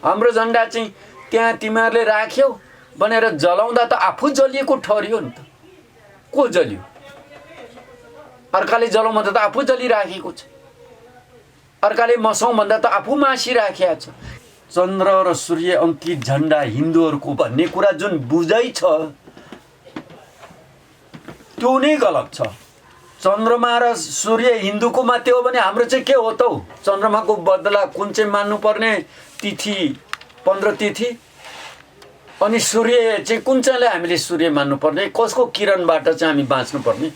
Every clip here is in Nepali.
हाम्रो झन्डा चाहिँ त्यहाँ तिमीहरूले राख्यौ भनेर जलाउँदा त आफू जलिएको ठहरियो नि त। को जलियो? अर्काले जलाउँदा त आफू जलिराखेको छ। अर्काले मसौँ भन्दा त आफू मासिराखेको छ। चन्द्र र सूर्य अङ्कित झन्डा हिन्दूहरूको भन्ने कुरा जुन बुझाइ छ त्यो नै गलत छ। चन्द्रमा र सूर्य हिन्दूको मात्रै हो भने हाम्रो चाहिँ के हो त? चन्द्रमाको बदला कुन चाहिँ मान्नुपर्ने? तिथि 15 तिथि। अनि सूर्य चाहिँ कुन चाहिँलाई हामीले सूर्य मान्नुपर्ने? कसको किरणबाट चाहिँ हामी बाँच्नुपर्ने?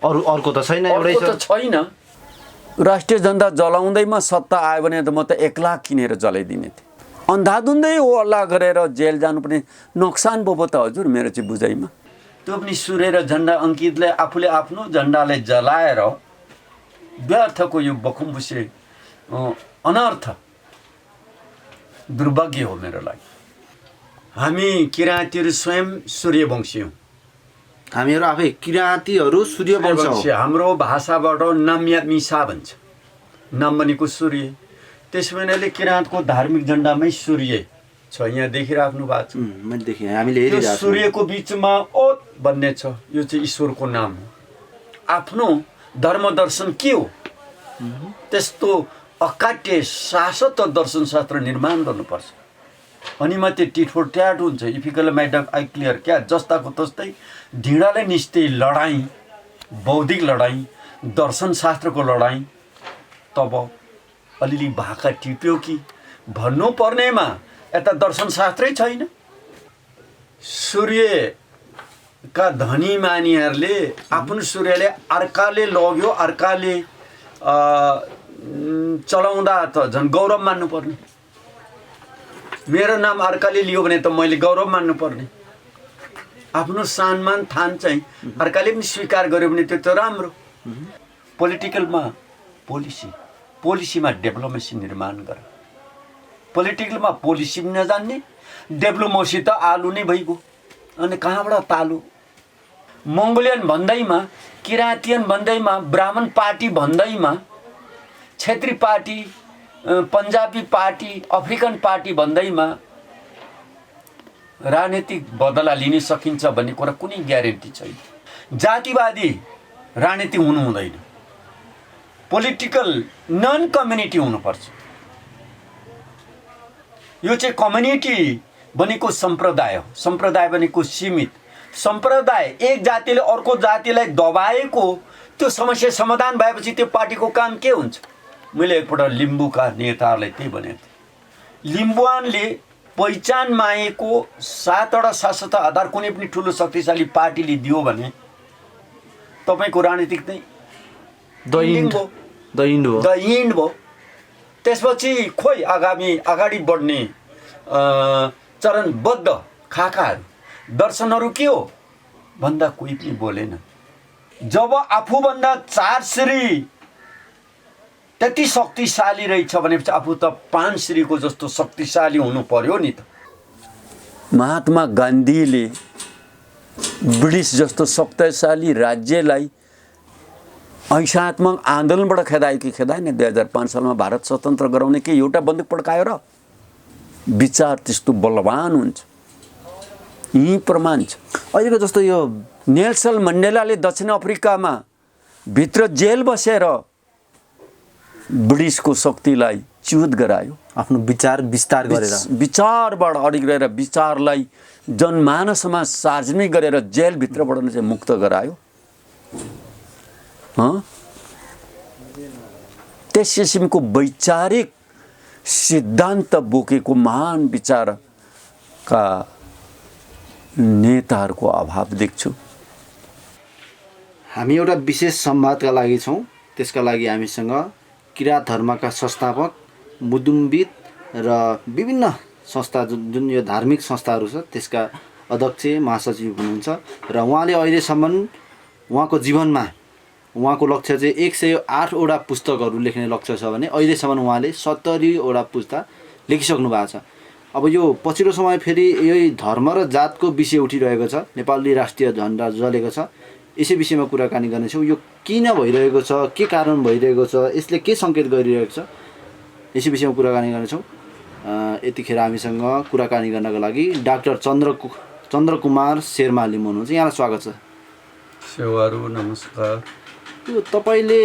अर्को त छैन, एउटै अर्को त छैन। राष्ट्रिय झन्डा जलाउँदैमा सत्ता आयो भने त म त 1 लाख किनेर जलाइदिने थिएँ। अन्धाधुन्दै हो अल्लाह गरेर जेल जानुपर्ने नोक्सान बोबो त हजुर मेरो चाहिँ बुझाइमा। त्यो पनि सूर्य र झन्डा अङ्कितले आफूले आफ्नो झन्डालाई जलाएर व्यर्थको यो बखुम्बुसे अनर्थ दुर्भाग्य हो मेरो लागि। हामी किराँतीहरू स्वयं सूर्यवंशी हौँ। हामीहरू आफै किराँतीहरू सूर्यवंशी हौँ। हाम्रो भाषाबाट नम्यामिसा भन्छ। नम भनेको सूर्य। त्यसो भने किराँतको धार्मिक झन्डामै सूर्य छ, यहाँ देखिराख्नु भएको छ। मैले देखेँ, हामीले हेरिरहेको छौँ। सूर्यको बिचमा ओत भन्ने छ, यो चाहिँ ईश्वरको नाम हो। आफ्नो धर्म दर्शन के हो? त्यस्तो अकाट्य शाश्वत दर्शनशास्त्र निर्माण गर्नुपर्छ। अनि मात्रै टिट फर ट्याट हुन्छ। इफिकल म्याडम आई क्लियर क्या, जस्ताको तस्तै ढिँडाले निस्ते लडाइँ, बौद्धिक लडाइँ, दर्शनशास्त्रको लडाइँ। तब अलिअलि भाका टिप्यो कि भन्नुपर्नेमा यता दर्शनशास्त्रै छैन। सूर्यका धनी मानिहरूले आफ्नो सूर्यले अर्काले लग्यो, अर्काले चलाउँदा त झन् गौरव मान्नुपर्ने। मेरो नाम अर्काले लियो भने त मैले गौरव मान्नुपर्ने। आफ्नो सम्मान थान चाहिँ अर्काले पनि स्वीकार गर्यो भने त्यो त राम्रो। पोलिटिकलमा पोलिसीमा डेभलपमेसी निर्माण गर। पोलिटिकलमा पोलिसी पनि नजान्ने, डेभलपमेसी त आलु नै भइगयो। अनि कहाँबाट तालु? मङ्गोलियन भन्दैमा, किराँतियन भन्दैमा, ब्राह्मण पार्टी भन्दैमा, क्षेत्री party, Punjabi party, African party भन्दैमा राजनीतिक बदला लिन सकिन्छ भन्ने कुरा कुनै ग्यारेन्टी छैन। जातिवादी राजनीति हुनु हुँदैन। पोलिटिकल नन कम्युनिटी हुनुपर्छ। यो चाहिँ कम्युनिटी भनेको सम्प्रदाय हो। सम्प्रदाय भनेको सीमित। सम्प्रदाय एक जातिले अर्को जातिलाई दबाएको त्यो समस्या समाधान भएपछि त्यो पार्टीको काम के हुन्छ? मैले एकपल्ट लिम्बूका नेताहरूलाई त्यही भनेको थिएँ। लिम्बुवानले पहिचान मागेको 7वटा शाश्वत आधार कुनै पनि ठुलो शक्तिशाली पार्टीले दियो भने तपाईँको राजनीतिक नै द इन्ड भयो। त्यसपछि खोइ अगाडि बढ्ने चरणबद्ध खाकाहरू दर्शनहरू के हो भन्दा कोही पनि बोलेन। जब आफूभन्दा 4 श्री त्यति शक्तिशाली रहेछ भनेपछि आफू त 5 श्रीको जस्तो शक्तिशाली हुनु पर्यो नि त। महात्मा गान्धीले ब्रिटिस जस्तो शक्तिशाली राज्यलाई अहिंसात्मक आन्दोलनबाट खेदायो कि खेदाएन? 2005 सालमा भारत स्वतन्त्र गराउने के एउटा बन्दुक पड्कायो र? विचार त्यस्तो बलवान हुन्छ। यही प्रमाण छ। अहिलेको जस्तो यो नेल्सन मण्डेलाले दक्षिण अफ्रिकामा भित्र जेल बसेर ब्रिटिसको शक्तिलाई च्युत गरायो। आफ्नो विचार विस्तार गरेर, विचारबाट अडिगेर विचारलाई जनमानसमा सार्वजनिक गरेर जेलभित्रबाट चाहिँ मुक्त गरायो। त्यस किसिमको वैचारिक सिद्धान्त बोकेको महान विचारका नेताहरूको अभाव देख्छु। हामी एउटा विशेष संवादका लागि छौँ। त्यसका लागि हामीसँग किराँत धर्मका संस्थापक, मुदुमविद र विभिन्न संस्था जुन यो धार्मिक संस्थाहरू छ त्यसका अध्यक्ष महासचिव हुनुहुन्छ र उहाँले अहिलेसम्म उहाँको जीवनमा उहाँको लक्ष्य चाहिँ 108वटा पुस्तकहरू लेख्ने लक्ष्य छ भने अहिलेसम्म उहाँले 70वटा पुस्तक लेखिसक्नु भएको छ। अब यो पछिल्लो समय फेरि यही धर्म र जातको विषय उठिरहेको छ। नेपाली राष्ट्रिय झन्डा जलेको छ। यसै विषयमा कुराकानी गर्नेछौँ। यो किन भइरहेको छ, के कारण भइरहेको छ, यसले के सङ्केत गरिरहेको छ, यसै विषयमा कुराकानी गर्नेछौँ। यतिखेर हामीसँग कुराकानी गर्नको लागि डाक्टर चन्द्रकुमार शेर्माली हुनुहुन्छ। यहाँलाई स्वागत छ। सेवाहरू नमस्कार। यो तपाईँले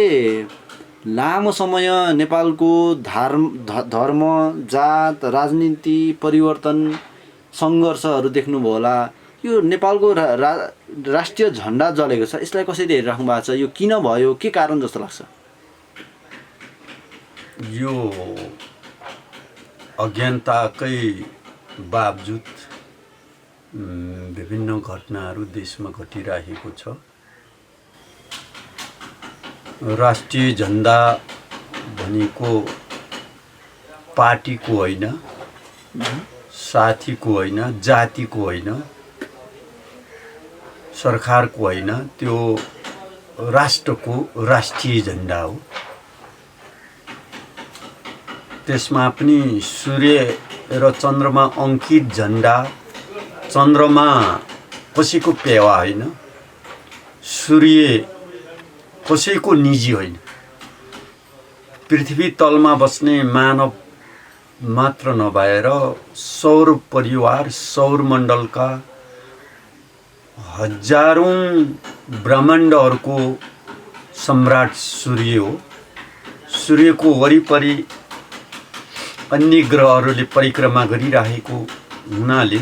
लामो समय नेपालको धर्म, जात, राजनीति परिवर्तन सङ्घर्षहरू देख्नुभयो होला। यो नेपालको राष्ट्रिय झन्डा जलेको छ, यसलाई कसरी हेरिराख्नु भएको छ? यो किन भयो, के कारण जस्तो लाग्छ? यो अज्ञानताकै बावजुद विभिन्न घटनाहरू देशमा घटिरहेको छ। राष्ट्रिय झन्डा भनेको पार्टीको होइन, साथीको होइन, जातिको होइन, सरकारको होइन, त्यो राष्ट्रको राष्ट्रिय झन्डा हो। त्यसमा पनि सूर्य र चन्द्रमा अङ्कित झन्डा। चन्द्रमा कसैको पेवा होइन, सूर्य कसैको निजी होइन। पृथ्वी तलमा बस्ने मानव मात्र नभएर सौर परिवार, सौर मण्डलका हजारौं ब्रह्माण्डहरूको सम्राट सूर्य हो। सूर्यको वरिपरि अन्य ग्रहहरूले परिक्रमा गरिरहेको हुनाले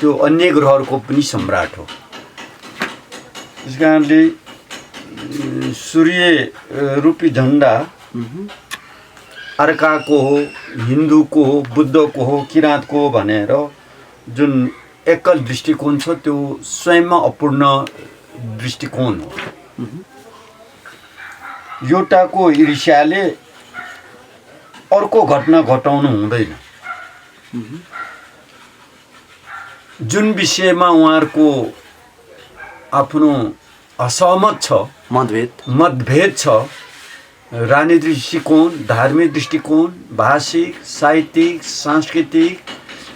त्यो अन्य ग्रहहरूको पनि सम्राट हो। त्यस कारणले सूर्य रूपी झन्डा अर्काको हो, हिन्दूको हो, बुद्धको हो, किराँतको हो भनेर जुन एकल दृष्टिकोण छ त्यो स्वयंमा अपूर्ण दृष्टिकोण हो। एउटाको ईर्ष्याले अर्को घटना घटाउनु हुँदैन। जुन विषयमा उहाँहरूको आफ्नो असहमत छ, मतभेद छ, राजनीतिक दृष्टिकोण, धार्मिक दृष्टिकोण, भाषिक, साहित्यिक, सांस्कृतिक,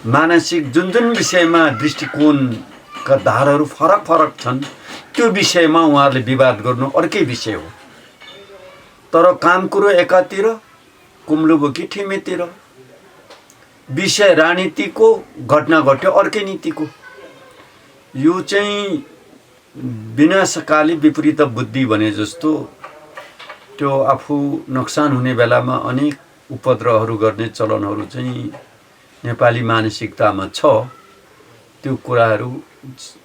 मानसिक, जुन विषयमा दृष्टिकोणका धारहरू फरक फरक छन्, त्यो विषयमा उहाँहरूले विवाद गर्नु अर्कै विषय हो। तर काम कुरो एकातिर, कुम्लुबोकी ठिमेतिर। विषय राजनीतिको, घटना घट्यो अर्कै नीतिको। यो चाहिँ विनाशकाली विपरीत बुद्धि भने जस्तो त्यो आफू नोक्सान हुने बेलामा अनेक उपद्रवहरू गर्ने चलनहरू चाहिँ नेपाली मानसिकतामा छ। त्यो कुराहरू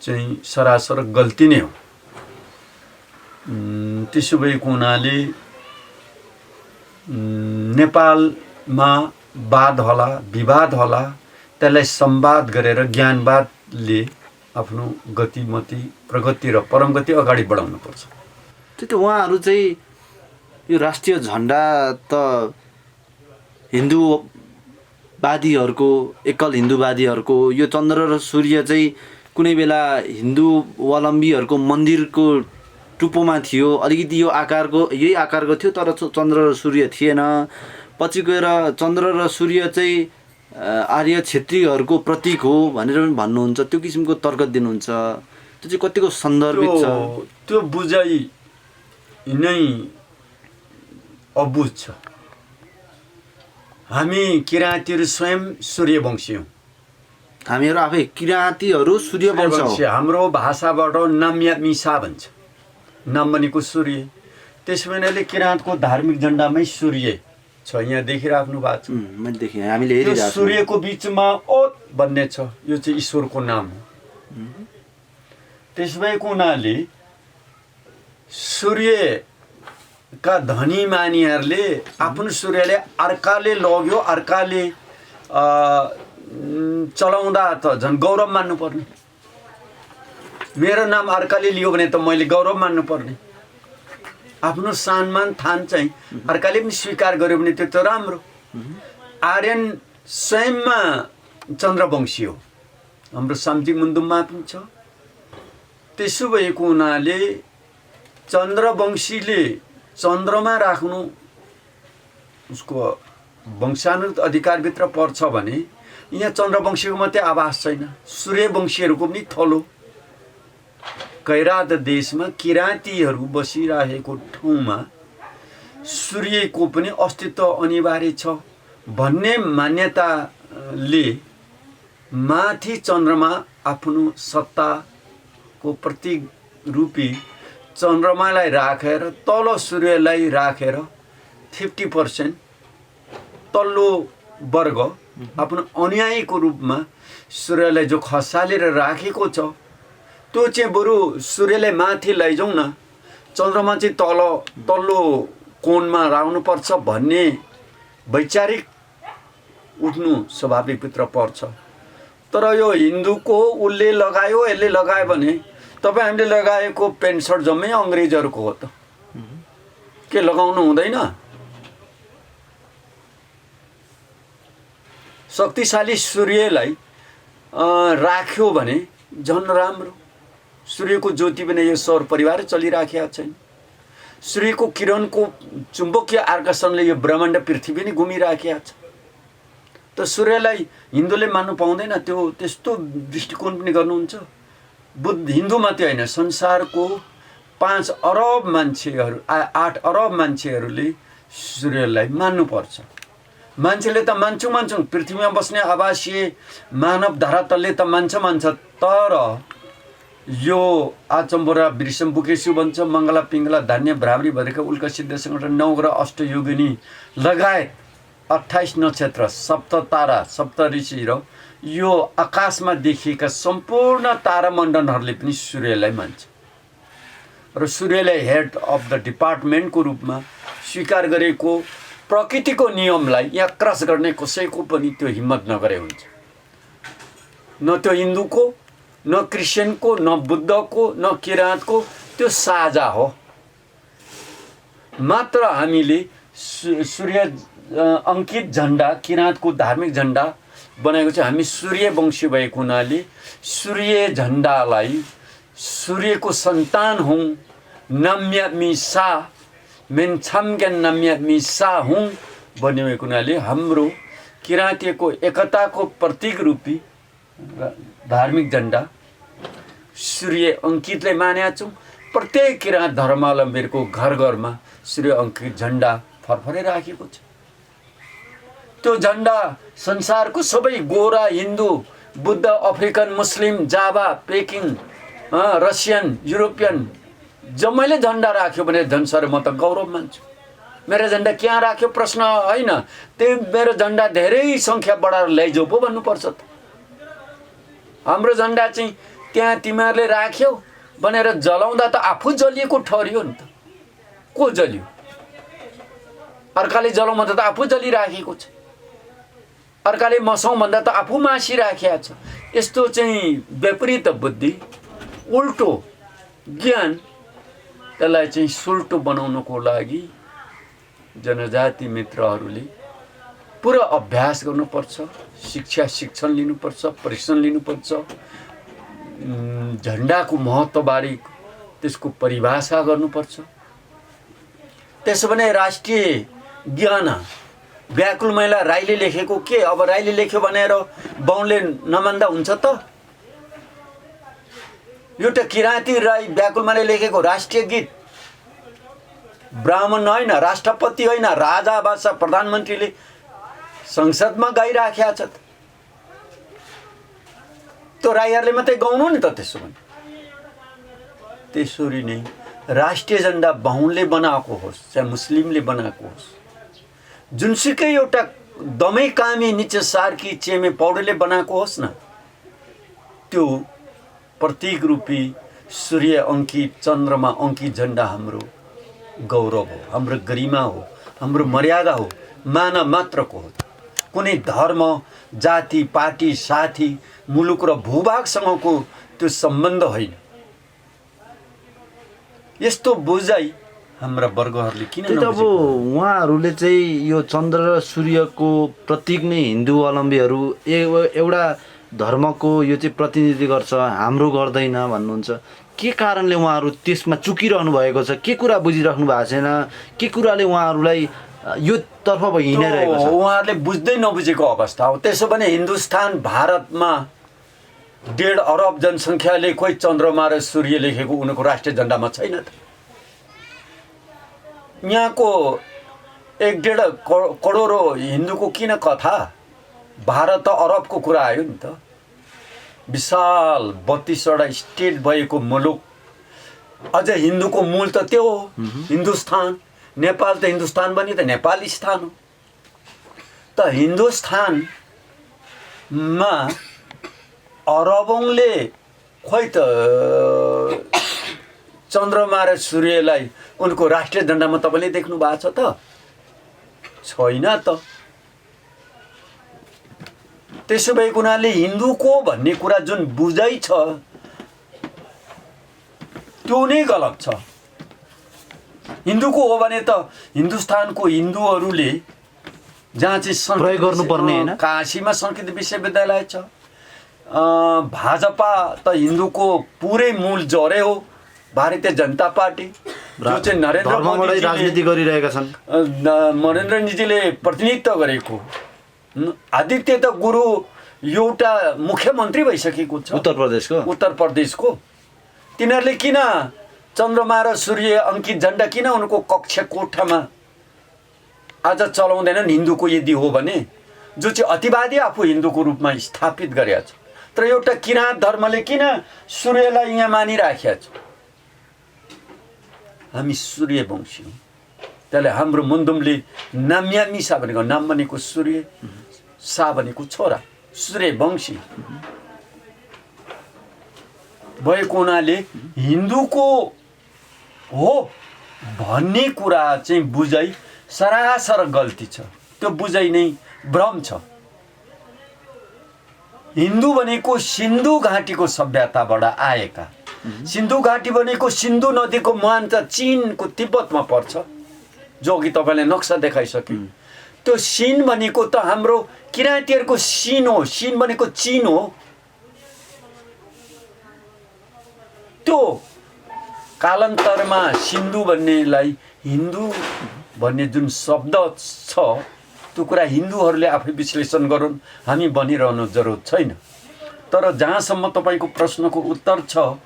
चाहिँ सरासर गल्ती नै हो। त्यसो भएको हुनाले नेपालमा वाद होला, विवाद होला, त्यसलाई संवाद गरेर ज्ञानवादले आफ्नो गतिमती, प्रगति र परमगति अगाडि बढाउनुपर्छ। त्यो त उहाँहरू चाहिँ यो राष्ट्रिय झन्डा त हिन्दूवादीहरूको, एकल हिन्दूवादीहरूको, यो चन्द्र र सूर्य चाहिँ कुनै बेला हिन्दूवलम्बीहरूको मन्दिरको टुप्पोमा थियो। अलिकति यो यही आकारको थियो, तर चन्द्र र सूर्य थिएन। पछि गएर चन्द्र र सूर्य चाहिँ आर्य क्षेत्रीहरूको प्रतीक हो भनेर पनि भन्नुहुन्छ। त्यो किसिमको तर्क दिनुहुन्छ। त्यो चाहिँ कतिको सन्दर्भित छ? त्यो बुझाइ नै अबुझ छ। हामी किराँतीहरू स्वयं सूर्यवंशी हौँ। हामीहरू आफै किराँतीहरू सूर्यवंश हो। हाम्रो भाषाबाट नाम्यामिसा भन्छ। नाम भनेको सूर्य। त्यसो भने किराँतको धार्मिक झन्डामै सूर्य छ। यहाँ देखिराख्नु भएको छ। मैले देखेँ, हामीले हेरिरहेको छौँ। सूर्यको बिचमा ओत भन्ने छ, यो चाहिँ ईश्वरको नाम हो। त्यसो भएको हुनाले सूर्यका धनी मानिहरूले आफ्नो सूर्यले अर्काले लग्यो, अर्काले चलाउँदा त झन् गौरव मान्नुपर्ने। मेरो नाम अर्काले लियो भने त मैले गौरव मान्नुपर्ने। आफ्नो सम्मान थान चाहिँ अर्काले पनि स्वीकार गर्यो भने त्यो त राम्रो। आर्यन स्वयंमा चन्द्रवंशी हो। हाम्रो साम्जिक मुन्दुममा पनि छ। त्यसो भएको हुनाले चन्द्रवंशीले चन्द्रमा राख्नु उसको वंशानुगत अधिकारभित्र पर्छ भने यहाँ चन्द्रवंशीको मात्रै आवास छैन, सूर्यवंशीहरूको पनि थलो। कैरात देशमा किराँतीहरू बसिरहेको ठाउँमा सूर्यको पनि अस्तित्व अनिवार्य छ। भन्ने मान्यताले माथि चन्द्रमा आफ्नो सत्ताको प्रतीक रूपी चन्द्रमालाई राखेर तल सूर्यलाई राखेर 50% तल्लो वर्ग आफ्नो अनुयायीको रूपमा सूर्यलाई जो खसालेर राखेको छ त्यो चाहिँ बरु सूर्यलाई माथि लैजाउँ न, चन्द्रमा चाहिँ तल्लो कोणमा राख्नुपर्छ भन्ने वैचारिक उठ्नु स्वाभाविकभित्र पर्छ। तर यो हिन्दूको उसले लगायो यसले लगायो भने तपाईँ हामीले लगाएको पेन्ट सर्ट जम्मै अङ्ग्रेजहरूको हो त, के लगाउनु हुँदैन? शक्तिशाली सूर्यलाई राख्यो भने झन् राम्रो। सूर्यको ज्योति बिना यो सौर परिवार चलिराखेका छैन। सूर्यको किरणको चुम्बकीय आकर्षणले यो ब्रह्माण्ड पृथ्वी नै घुमिराखेका छ। त सूर्यलाई हिन्दूले मान्नु पाउँदैन, त्यो त्यस्तो दृष्टिकोण पनि गर्नुहुन्छ। बुद्ध हिन्दू मात्रै होइन, संसारको 5 अरब मान्छेहरू 8 अरब मान्छेहरूले सूर्यलाई मान्नुपर्छ। मान्छेले त मान्छौँ, पृथ्वीमा बस्ने आवासीय मानव धरातलले त मान्छ, तर यो आचम्बरा वृषम्बुकेशु भन्छ, मङ्गला पिङ्गला धान्य भ्रामरी भएका उल्का सिद्ध सङ्गठन 9 ग्रह अष्टयोगिनी लगायत 28 नक्षत्र, सप्त तारा, सप्त ऋषि र यो आकाशमा देखिएका सम्पूर्ण तारामण्डलहरूले पनि सूर्यलाई मान्छ र सूर्यलाई हेड अफ द डिपार्टमेन्टको रूपमा स्वीकार गरेको प्रकृतिको नियमलाई यहाँ क्रस गर्ने कसैको पनि त्यो हिम्मत नगरे हुन्छ। न त्यो हिन्दूको, न क्रिस्चियनको, न बुद्धको, न किराँतको, त्यो साझा हो। मात्र हामीले सूर्य अङ्कित झन्डा, किराँतको धार्मिक झन्डा बनाएको छ। हामी सूर्यवंशी भएको हुनाले सूर्य झन्डालाई सूर्यको सन्तान हौँ, नम्य मिसा मेन्छाम्ग्यान नम्य मिसा हौँ बनिएको हुनाले हाम्रो किराँतीको एकताको प्रतीक रूपी धार्मिक झन्डा सूर्य अङ्कितलाई मानेका छौँ। प्रत्येक किराँत धर्मावलम्बीहरूको घर घरमा सूर्य अङ्कित झन्डा फरफरै राखेको छ। त्यो झन्डा संसारको सबै गोरा, हिन्दू, बुद्ध, अफ्रिकन, मुस्लिम, जावा, पेकिङ, रसियन, युरोपियन जम्मैले झन्डा राख्यो भने झन् सर म त गौरव मान्छु। मेरो झन्डा कहाँ राख्यो प्रश्न होइन, त्यो मेरो झन्डा धेरै सङ्ख्या बढाएर ल्याइजाऊ पो भन्नुपर्छ त। हाम्रो झन्डा चाहिँ त्यहाँ तिमीहरूले राख्यौ भनेर जलाउँदा त आफू जलिएको ठहरियो नि त। को जल्यो? अर्काले जलाउँ भन्दा त आफू जलिराखेको छ, अर्काले मसाउँ भन्दा त आफू मासिराखेको छ। यस्तो चाहिँ विपरीत बुद्धि, उल्टो ज्ञान, त्यसलाई चाहिँ सुल्टो बनाउनको लागि जनजाति मित्रहरूले पुरा अभ्यास गर्नुपर्छ, शिक्षण लिनुपर्छ, प्रशिक्षण लिनुपर्छ। झन्डाको महत्त्वबारे त्यसको परिभाषा गर्नुपर्छ। त्यसो भने राष्ट्रिय ज्ञान व्याकुल महिला राईले लेखेको के, अब राईले लेख्यो भनेर बाहुनले नमान्दा हुन्छ त? एउटा किराँती राई व्याकुल महिला लेखेको राष्ट्रिय गीत ब्राह्मण होइन, राष्ट्रपति होइन, राजा बादशाह प्रधानमन्त्रीले संसदमा गाइराखेका छ। त्यो राईहरूले मात्रै गाउनु नि त। त्यसो भने त्यसरी नै राष्ट्रिय झन्डा बाहुनले बनाएको होस् चाहे मुस्लिमले बनाएको होस्, जुनसुकै एउटा दमै कामी निचे सार्की चेमे पौडेलले बनाएको होस् न, त्यो प्रतीक रूपी सूर्य अङ्कित, चन्द्रमा अङ्कित झन्डा हाम्रो गौरव हो, हाम्रो गरिमा हो, हाम्रो मर्यादा हो, मानव मात्रको हो। कुनै धर्म, जाति, पार्टी, साथी, मुलुक र भूभागसँगको त्यो सम्बन्ध होइन। यस्तो बुझाइ हाम्रा वर्गहरूले किन नबुझेको? अब उहाँहरूले चाहिँ यो चन्द्र र सूर्यको प्रतीक नै हिन्दू अवलम्बीहरू एउटा धर्मको यो चाहिँ प्रतिनिधि गर्छ, हाम्रो गर्दैन भन्नुहुन्छ। के कारणले उहाँहरू त्यसमा चुकिरहनु भएको छ? के कुरा बुझिराख्नु भएको छैन? के कुराले उहाँहरूलाई यो तर्फ हिँडिरहेको छ? उहाँहरूले बुझ्दै नबुझेको अवस्था हो। त्यसो भने हिन्दुस्तान भारतमा 1.5 अरब जनसङ्ख्याले खोइ चन्द्रमा र सूर्य लेखेको उनको राष्ट्रिय झन्डामा छैन त। यहाँको 1.5 करोड हिन्दूको किन कथा? भारत त अरबको कुरा आयो नि त। विशाल 32वटा स्टेट भएको मुलुक, अझ हिन्दूको मूल त त्यो हो, हिन्दुस्तान। नेपाल त हिन्दुस्तान बन्यो त नेपालिस्तान हो। त हिन्दुस्तानमा अरबौँले खोइ त चन्द्रमा र सूर्यलाई उनको राष्ट्रिय झन्डामा तपाईँले देख्नु भएको छ त? छैन त। त्यसो भएको हुनाले हिन्दूको भन्ने कुरा जुन बुझाइ छ त्यो नै गलत छ। हिन्दूको हो भने त हिन्दुस्तानको हिन्दूहरूले जहाँ चाहिँ प्रयोग गर्नुपर्ने हैन? काशीमा संस्कृत विश्वविद्यालय छ। भाजपा त हिन्दूको पुरै मूल जरे हो, भारतीय जनता पार्टी, जो चाहिँ नरेन्द्र धर्मबाटै राजनीति गरिरहेका छन्। नरेन्द्रजीले प्रतिनिधित्व गरेको। आदित्य त गुरु एउटा मुख्यमन्त्री भइसकेको छ उत्तर प्रदेशको। तिनीहरूले किन चन्द्रमा र सूर्य अङ्कित झन्डा किन उनको कक्ष कोठामा आज चलाउँदैनन्? हिन्दूको यदि हो भने, जो चाहिँ अतिवादी आफू हिन्दूको रूपमा स्थापित गरेका छ। तर एउटा किराँत धर्मले किन सूर्यलाई यहाँ मानिराखेका छ? हामी सूर्यवंशी हौँ। त्यसले हाम्रो मुन्दुमले नाम्यामिसा भनेको, नाम भनेको सूर्य, सा भनेको छोरा, सूर्यवंशी भएको हुनाले हिन्दूको हो भन्ने कुरा चाहिँ बुझाइ सरासर गल्ती छ। त्यो बुझाइ नै भ्रम छ। हिन्दू भनेको सिन्धु घाटीको सभ्यताबाट आएका। सिन्धु घाटी भनेको सिन्धु नदीको मुहान त चीनको तिब्बतमा पर्छ, जो अघि तपाईँले नक्सा देखाइसके। त्यो सिन भनेको त हाम्रो किराँतीहरूको सिन हो। सिन भनेको चीन हो। त्यो कालान्तरमा सिन्धु भन्नेलाई हिन्दू भन्ने जुन शब्द छ, त्यो कुरा हिन्दूहरूले आफै विश्लेषण गरून्, हामी भनिरहनु जरुरत छैन। तर जहाँसम्म तपाईँको प्रश्नको उत्तर छ,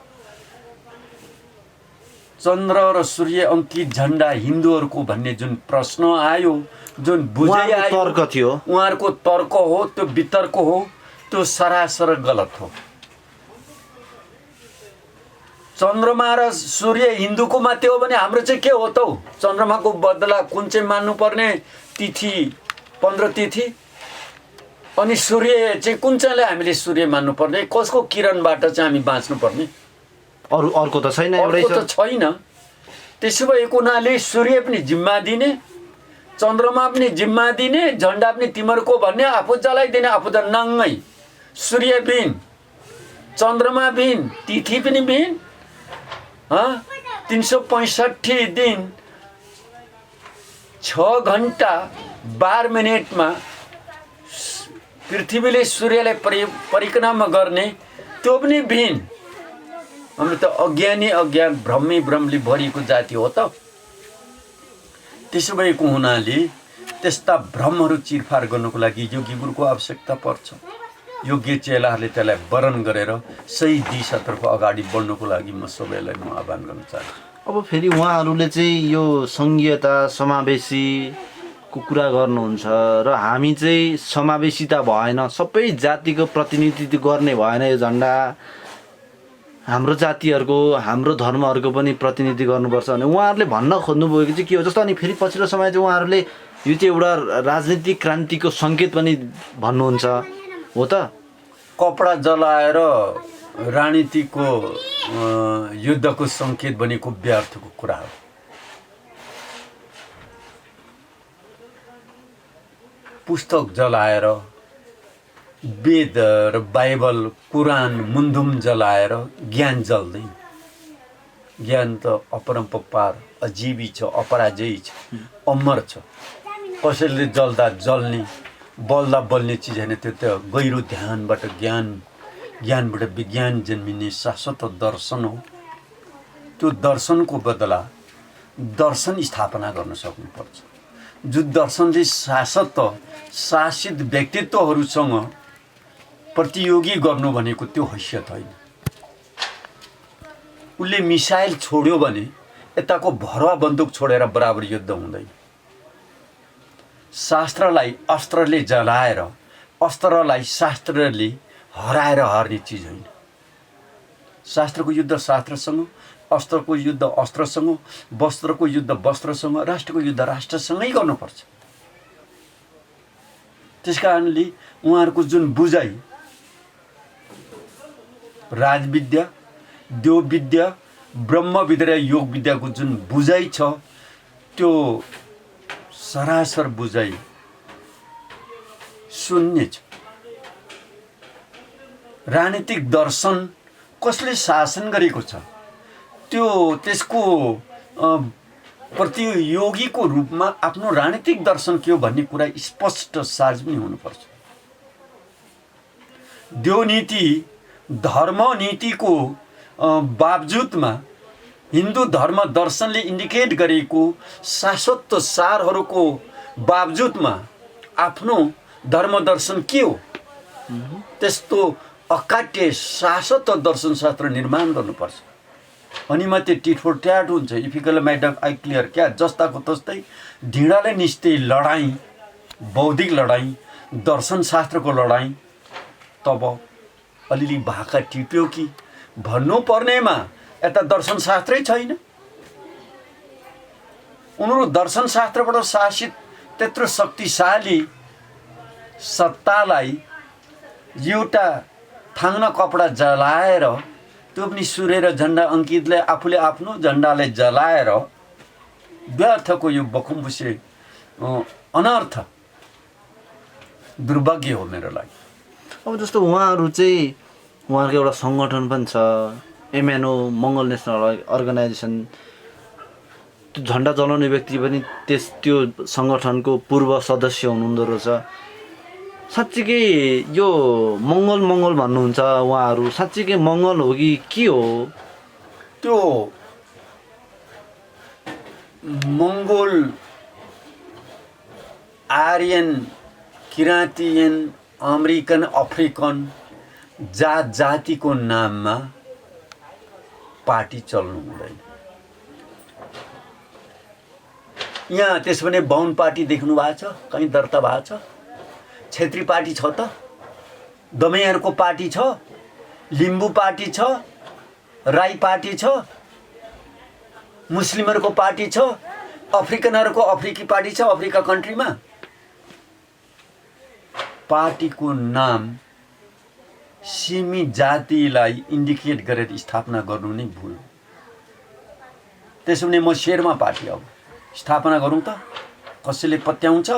चन्द्र र सूर्य अङ्कित झन्डा हिन्दूहरूको भन्ने जुन प्रश्न आयो, जुन बुझाइ आयो, तर्क थियो, उहाँहरूको तर्क हो, त्यो वितर्क हो, त्यो सरासर गलत हो। चन्द्रमा र सूर्य हिन्दूको मात्रै हो भने हाम्रो चाहिँ के हो त? चन्द्रमाको बदला कुन चाहिँ मान्नुपर्ने? तिथि 15 तिथि। अनि सूर्य चाहिँ कुन चाहिँलाई हामीले सूर्य मान्नुपर्ने? कसको किरणबाट चाहिँ हामी बाँच्नुपर्ने? अर्को त छैन, एउटै त छैन। त्यसो भएको हुनाले सूर्य पनि जिम्मा दिने, चन्द्रमा पनि जिम्मा दिने, झन्डा पनि तिमीहरूको भन्ने, आफू जलाइदिने, आफू त नङ्गै। सूर्य बिन, चन्द्रमा बिन, तिथि पनि बिन, 365 दिन 6 घन्टा 12 मिनटमा पृथ्वीले सूर्यलाई परिक्रमा गर्ने, त्यो पनि बिन। हामी त अज्ञानी अज्ञान, भ्रमी भ्रमले भरिएको जाति हो त। त्यसो भएको हुनाले त्यस्ता भ्रमहरू चिरफार गर्नको लागि योगी गुरुको आवश्यकता पर्छ। योग्य चेलाहरूले त्यसलाई वरण गरेर सही दिशातर्फ अगाडि बढ्नको लागि म सबैलाई आह्वान गर्न चाहन्छु। अब फेरि उहाँहरूले चाहिँ यो सङ्घीयता समावेशीको कुरा गर्नुहुन्छ र हामी चाहिँ समावेशिता भएन, सबै जातिको प्रतिनिधित्व गर्ने भएन यो झन्डा, हाम्रो जातिहरूको, हाम्रो धर्महरूको पनि प्रतिनिधि गर्नुपर्छ भने उहाँहरूले भन्न खोज्नुभएको चाहिँ के हो? जस्तो अनि फेरि पछिल्लो समय चाहिँ उहाँहरूले यो चाहिँ एउटा राजनीतिक क्रान्तिको सङ्केत पनि भन्नुहुन्छ, हो त? कपडा जलाएर राजनीतिको युद्धको सङ्केत बनेको व्यर्थको कुरा हो। पुस्तक जलाएर, वेद र बाइबल, कुरान, मुन्धुम जलाएर ज्ञान जल्दैन। ज्ञान त अपरम्पार, अजीवी छ, अपराजयी छ, अमर छ। कसैले जल्दा जल्ने, बल्दा बल्ने चिज होइन। त्यो त गहिरो ध्यानबाट ज्ञानबाट विज्ञान जन्मिने शाश्वत दर्शन हो। त्यो दर्शनको बदला दर्शन स्थापना गर्न सक्नुपर्छ। जो दर्शनले शासित व्यक्तित्वहरूसँग प्रतियोगी गर्नु भनेको त्यो हैसियत होइन। उसले मिसाइल छोड्यो भने यताको भरुवा बन्दुक छोडेर बराबर युद्ध हुँदैन। शास्त्रलाई अस्त्रले जलाएर अस्त्रलाई शास्त्रले हराएर हार्ने चिज होइन। शास्त्रको युद्ध शास्त्रसँग, अस्त्रको युद्ध अस्त्रसँग, वस्त्रको युद्ध वस्त्रसँग, राष्ट्रको युद्ध राष्ट्रसँगै गर्नुपर्छ। त्यस कारणले उहाँहरूको जुन बुझाइ राजविद्या, देवविद्या, ब्रह्मविद्या र योग विद्याको जुन बुझाइ छ त्यो सरासर बुझाइ शून्य छ। राजनीतिक दर्शन कसले शासन गरेको छ त्यो त्यसको प्रतियोगीको रूपमा आफ्नो राजनीतिक दर्शन के हो भन्ने कुरा स्पष्ट सार्वजनिक हुनुपर्छ। देवनीति धर्मनीतिको बावजुदमा हिन्दू धर्म दर्शनले इन्डिकेट गरेको शाश्वत सारहरूको बावजुदमा आफ्नो धर्म दर्शन के हो त्यस्तो अकाट्य शाश्वत दर्शन शास्त्र निर्माण गर्नुपर्छ। अनि मात्रै टिट फर ट्याट हुन्छ। इफिकल म्याडम आई क्लियर क्या जस्ताको तस्तै ढिँडाले निस्ते लडाइँ, बौद्धिक लडाइँ, दर्शन शास्त्रको लडाइँ तब अलिअलि भाका टिप्यो कि भन्नुपर्नेमा यता दर्शन शास्त्रै छैन। उनीहरू दर्शन शास्त्रबाट शासित त्यत्रो शक्तिशाली सत्तालाई एउटा थाङ्ना कपडा जलाएर त्यो पनि सूर्य र झन्डा अङ्कितले आफूले आफ्नो झन्डालाई जलाएर व्यर्थको यो बखुम्बुसे अनर्थ दुर्भाग्य हो मेरो लागि। अब जस्तो उहाँहरू चाहिँ उहाँहरूको एउटा सङ्गठन पनि छ एमएनओ मङ्गल नेसनल अर्गनाइजेसन। त्यो झन्डा जलाउने व्यक्ति पनि त्यो सङ्गठनको पूर्व सदस्य हुनुहुँदो रहेछ। साँच्चीकै यो मङ्गल भन्नुहुन्छ उहाँहरू, साँच्चीकै मङ्गल हो कि के हो? त्यो मङ्गोल आर्यन किराँतियन अमेरिकन अफ्रिकन जात जातिको नाममा पार्टी चल्नु हुँदैन। यहाँ त्यसो भने बाहुन पार्टी देख्नु भएको छ, कहीँ दर्ता भएको छ? क्षेत्री पार्टी छ त, दमैहरूको पार्टी छ, लिम्बू पार्टी छ, राई पार्टी छ, मुस्लिमहरूको पार्टी छ, अफ्रिकनहरूको अफ्रिकी पार्टी छ। अफ्रिका कन्ट्रीमा पार्टीको नाम सीमित जातिलाई इन्डिकेट गरेर स्थापना गर्नु नै भुल। त्यसो भने म शेर्मा पार्टी अब स्थापना गरौँ त, कसैले पत्याउँछ?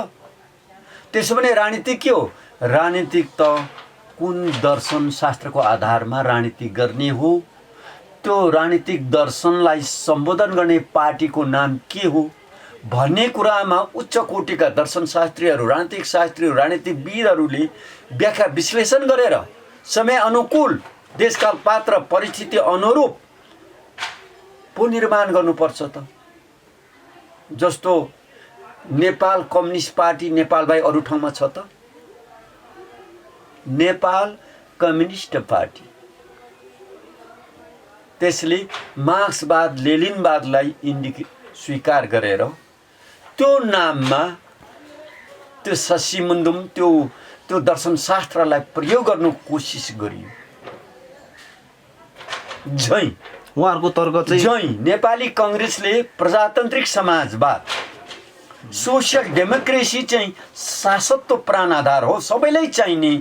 त्यसो भने राजनीतिक के हो? राजनीतिक त कुन दर्शन शास्त्रको आधारमा राजनीति गर्ने हो, त्यो राजनीतिक दर्शनलाई सम्बोधन गर्ने पार्टीको नाम के हो भन्ने कुरामा उच्च कोटिका दर्शन शास्त्रीहरू, राजनीतिक शास्त्रीहरू, राजनीतिविदहरूले व्याख्या विश्लेषण गरेर समय अनुकूल देशकाल पात्र परिस्थिति अनुरूप पो निर्माण गर्नुपर्छ त। जस्तो नेपाल कम्युनिस्ट पार्टी नेपाल बाहेक अरू ठाउँमा छ त? नेपाल कम्युनिस्ट पार्टी त्यसले मार्क्सवाद लेनिनवादलाई स्वीकार गरेर त्यो नाममा त्यो ससिमुन्दुम त्यो दर्शन शास्त्रलाई प्रयोग गर्नु कोसिस गरियो। झै उहाँहरूको तर्क चाहिँ झै नेपाली कांग्रेसले प्रजातान्त्रिक समाजवाद सोसियल डेमोक्रेसी चाहिँ शाश्वत प्राण आधार हो, सबैलाई चाहिने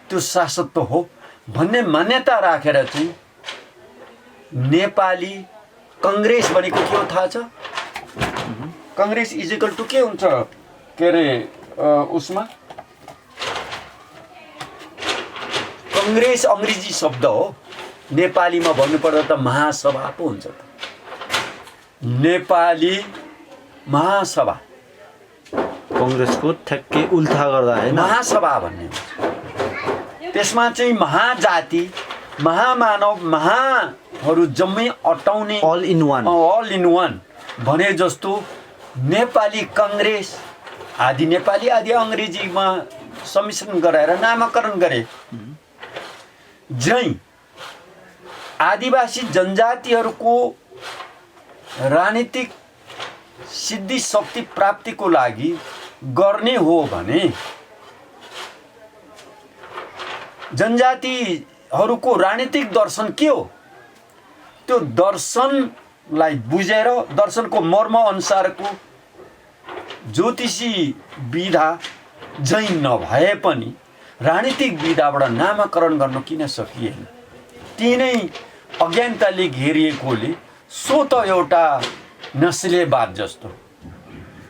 त्यो शाश्वत हो भन्ने मान्यता राखेर चाहिँ नेपाली कांग्रेस भनेको के हो थाहा छ? कांग्रेस इजिकल टु के हुन्छ के अरे उसमा कांग्रेस अंग्रेजी शब्द हो, नेपालीमा भन्नुपर्दा त महासभा पो हुन्छ त। नेपाली महासभा कांग्रेसको ठ्याक्कै उल्था गर्दा हैन महासभा भन्ने हुन्छ। त्यसमा चाहिँ महाजाति, महामानव, महाहरू जम्मै अटाउने अल इन वान भने जस्तो नेपाली कांग्रेस आदि नेपाली आदि अंग्रेजीमा सम्मिश्रण गराएर नामाकरण गरे। झै आदिवासी जनजातिहरूको राजनीतिक सिद्धि शक्ति प्राप्तिको लागि गर्ने हो भने जनजातिहरूको राजनीतिक दर्शन के हो त्यो दर्शनलाई बुझेर दर्शनको मर्म अनुसारको ज्योतिषी विधा झैँ नभए पनि राजनीतिक विधाबाट नामाकरण गर्न किन सकिएन? ती नै अज्ञानताले घेरिएकोले सो त एउटा नस्लेवाद जस्तो,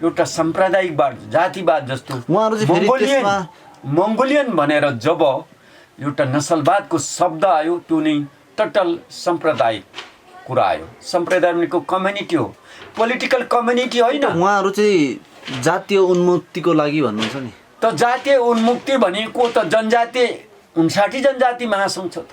एउटा साम्प्रदायिकवाद, जातिवाद जस्तो उहाँहरू चाहिँ फेरि त्यसमा मङ्गोलियन भनेर जब एउटा नस्लवादको शब्द आयो त्यो नै टोटल साम्प्रदायिक कुरा आयो। सम्प्रदाय भनेको कम्युनिटी हो, पोलिटिकल कम्युनिटी होइन। उहाँहरू चाहिँ जातीय उन्मुक्तिको लागि भन्नुहुन्छ नि। त जातीय उन्मुक्ति भनेको त जनजाति 59 जनजाति महासङ्घ छ त।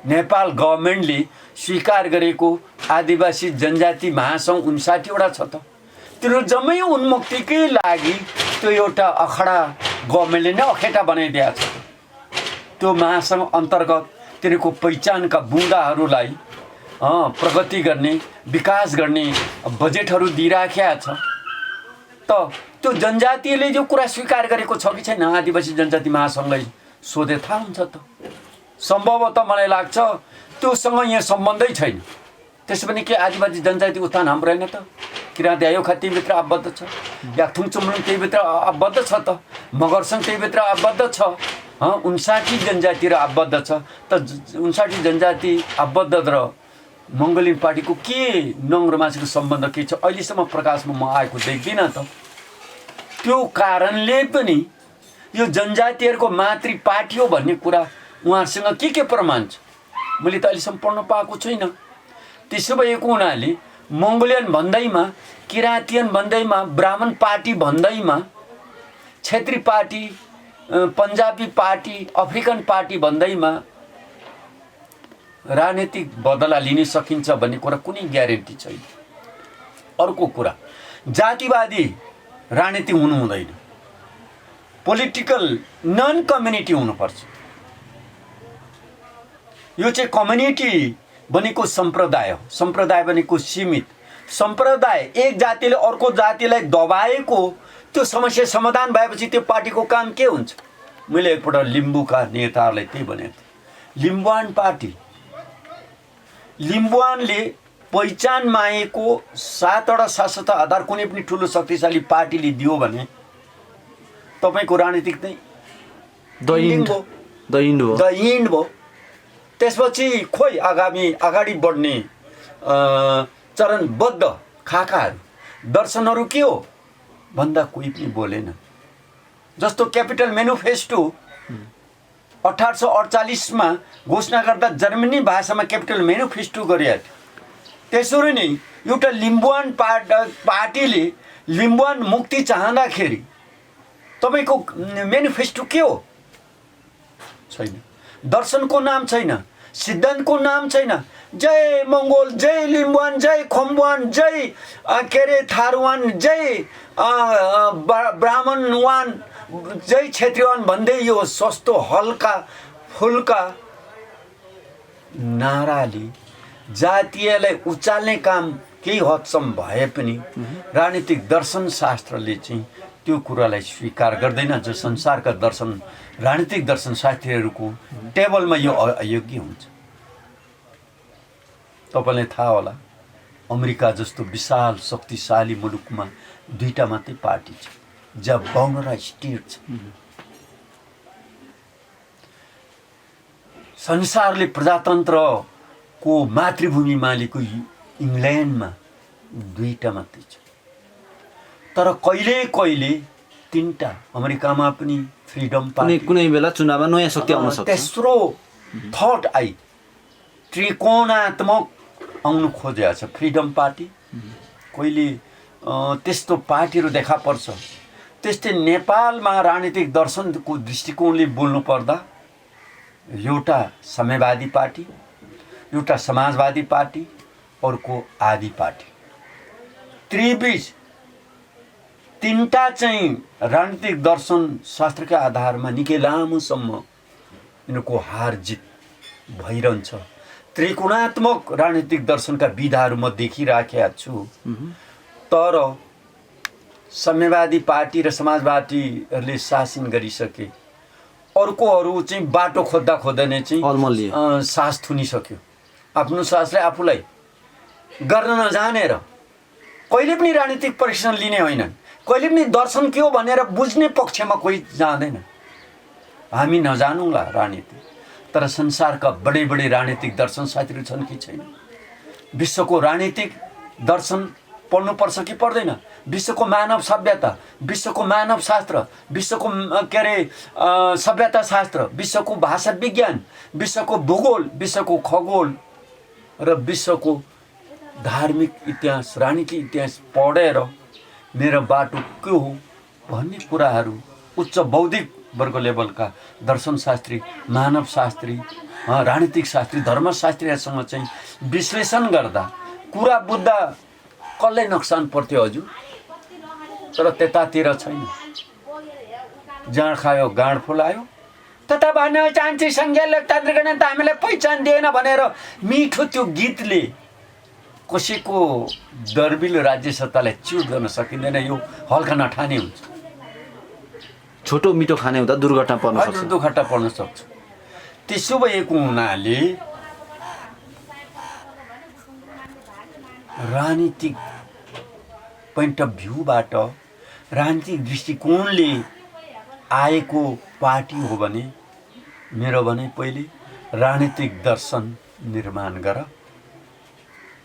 नेपाल गभर्मेन्टले स्वीकार गरेको आदिवासी जनजाति महासङ्घ 59 वटा छ त। तिनीहरू जम्मै उन्मुक्तिकै लागि त्यो एउटा अखडा गभर्मेन्टले नै अखेटा बनाइदिएको छ। त्यो महासङ्घ अन्तर्गत तिनीहरूको पहिचानका बुँदाहरूलाई प्रगति गर्ने, विकास गर्ने बजेटहरू दिइराखेका छ। त त्यो जनजातिले जो कुरा स्वीकार गरेको छ कि छैन आदिवासी जनजाति महासङ्घलाई सोधे थाहा हुन्छ त। सम्भवतः मलाई लाग्छ त्योसँग यहाँ सम्बन्धै छैन। त्यसो भने के आदिवासी जनजाति उत्थान हाम्रो होइन त? किराँत आयोखा त्यहीभित्र आबद्ध छ, याकथुङ चुम्लुङ त्यहीभित्र आबद्ध छ त, मगरसङ्घ त्यहीभित्र आबद्ध छ, 59 जनजाति र आबद्ध छ। त 59 जनजाति आबद्ध र मङ्गोलियन पार्टीको के नङ्ग्रोमासीको सम्बन्ध के छ अहिलेसम्म प्रकाशमा म आएको देख्दिनँ त। त्यो कारणले पनि यो जनजातिहरूको मातृ पार्टी हो भन्ने कुरा उहाँहरूसँग के प्रमाण छ मैले त अहिलेसम्म पढ्न पाएको छुइनँ। त्यसो भएको हुनाले मङ्गोलियन भन्दैमा, किराँतियन भन्दैमा, ब्राह्मण पार्टी भन्दैमा, क्षेत्री party, Punjabi party, African party भन्दैमा राजनीतिक बदला लिन सकिन्छ भन्ने कुरा कुनै ग्यारेन्टी छैन। अर्को कुरा, जातिवादी राजनीति हुनु हुँदैन, पोलिटिकल नन कम्युनिटी हुनुपर्छ। यो चाहिँ कम्युनिटी भनेको सम्प्रदाय हो, सम्प्रदाय भनेको सीमित। सम्प्रदाय एक जातिले अर्को जातिलाई दबाएको त्यो समस्या समाधान भएपछि त्यो पार्टीको काम के हुन्छ? मैले एकपल्ट लिम्बूका नेताहरूलाई त्यही भनेको थिएँ। लिम्बुवान पार्टी, लिम्बुवानले पहिचान मागेको 7 वटा शासकता आधार कुनै पनि ठुलो शक्तिशाली पार्टीले दियो भने तपाईँको राजनीतिक नै द इन्ड भयो। त्यसपछि खोइ अगाडि बढ्ने चरणबद्ध खाकाहरू दर्शनहरू के हो भन्दा कोही पनि बोलेन। जस्तो क्यापिटल मेनिफेस्टो 1848 मा घोषणा गर्दा जर्मनी भाषामा क्यापिटल मेनिफेस्टो गरिएको थियो। त्यसरी नै एउटा लिम्बुवान पार्टीले लिम्बुवान मुक्ति चाहँदाखेरि तपाईँको मेनिफेस्टो के हो? छैन। दर्शनको नाम छैन, सिद्धान्तको नाम छैन। जय मङ्गोल, जय लिम्बुवान, जय खम्बुवान, जय के अरे थारुवान, जय ब्राह्मणवान, जय क्षेत्रीवान भन्दै यो सस्तो हल्का फुल्का नाराले जातीयलाई उचाल्ने काम केही हदसम्म भए पनि राजनीतिक दर्शन शास्त्रले चाहिँ त्यो कुरालाई स्वीकार गर्दैन। जो संसारका दर्शन राजनीतिक दर्शन शास्त्रीहरूको टेबलमा यो अयोग्य हुन्छ। तपाईँलाई थाहा होला अमेरिका जस्तो विशाल शक्तिशाली मुलुकमा 2टा मात्रै पार्टी छ जहाँ 52 स्टेट छ। संसारले प्रजातन्त्रको मातृभूमि मालिकको इङ्ल्यान्डमा 2टा मात्रै छ। तर कहिले 3टा, अमेरिकामा पनि फ्रिडम पार्टी, कुनै बेला चुनावमा नयाँ शक्ति आउन सक्छ। तेस्रो थट आई त्रिकोणात्मक आउनु खोजेको छ फ्रिडम पार्टी। कहिले त्यस्तो पार्टीहरू देखा पर्छ। त्यस्तै नेपालमा राजनीतिक दर्शनको दृष्टिकोणले बोल्नु पर्दा एउटा साम्यवादी पार्टी, एउटा समाजवादी पार्टी, अर्को आदि पार्टी, त्रिबीज 3टा चाहिँ राजनीतिक दर्शन शास्त्रका आधारमा निकै लामोसम्म यिनीहरूको हार जित भइरहन्छ। त्रिकोणात्मक राजनीतिक दर्शनका विधाहरू म देखिराखेका छु। तर साम्यवादी पार्टी र समाजवादीहरूले शासन गरिसके, अर्कोहरू चाहिँ बाटो खोज्दा नै चाहिँ अलमल्लिए। सास थुनिसक्यो। आफ्नो सासलाई आफूलाई गर्न नजानेर कहिले पनि राजनीतिक प्रशिक्षण लिने होइनन्, कहिले पनि दर्शन के हो भनेर बुझ्ने पक्षमा कोही जाँदैन। हामी नजानौँला राजनीति, तर संसारका बडे बडे राजनीतिक दर्शन शास्त्रीहरू छन् कि छैन? विश्वको राजनीतिक दर्शन पढ्नुपर्छ कि पर्दैन? विश्वको मानव सभ्यता, विश्वको मानव शास्त्र, विश्वको के अरे सभ्यता शास्त्र, विश्वको भाषा विज्ञान, विश्वको भूगोल, विश्वको खगोल र विश्वको धार्मिक इतिहास, राजनीतिक इतिहास पढेर मेरो बाटो के हो भन्ने कुराहरू उच्च बौद्धिक वर्ग लेभलका दर्शनशास्त्री, मानवशास्त्री, राजनीतिक शास्त्री, धर्मशास्त्रीहरूसँग चाहिँ विश्लेषण गर्दा कुरा बुझ्दा कसलाई नोक्सान पर्थ्यो हजुर? तर त्यतातिर छैन। जाँड खायो गाँड फुलायो, तथा भन्न चाहन्छु सङ्घीय लोकतान्त्रिक गणतन्त्र हामीलाई पहिचान दिएन भनेर मिठो त्यो गीतले कसैको दर्बिलो राज्य सत्तालाई च्युत गर्न सकिँदैन। यो हल्का नठाने हुन्छ। छोटो मिठो खाने हुँदा दुर्घटना पर्न सक्छ। दुर्घटना पर्न सक्छ। त्यसो भएको हुनाले राजनीतिक पोइन्ट अफ भ्यूबाट, राजनीतिक दृष्टिकोणले आएको पार्टी हो भने मेरो भने पहिले राजनीतिक दर्शन निर्माण गर,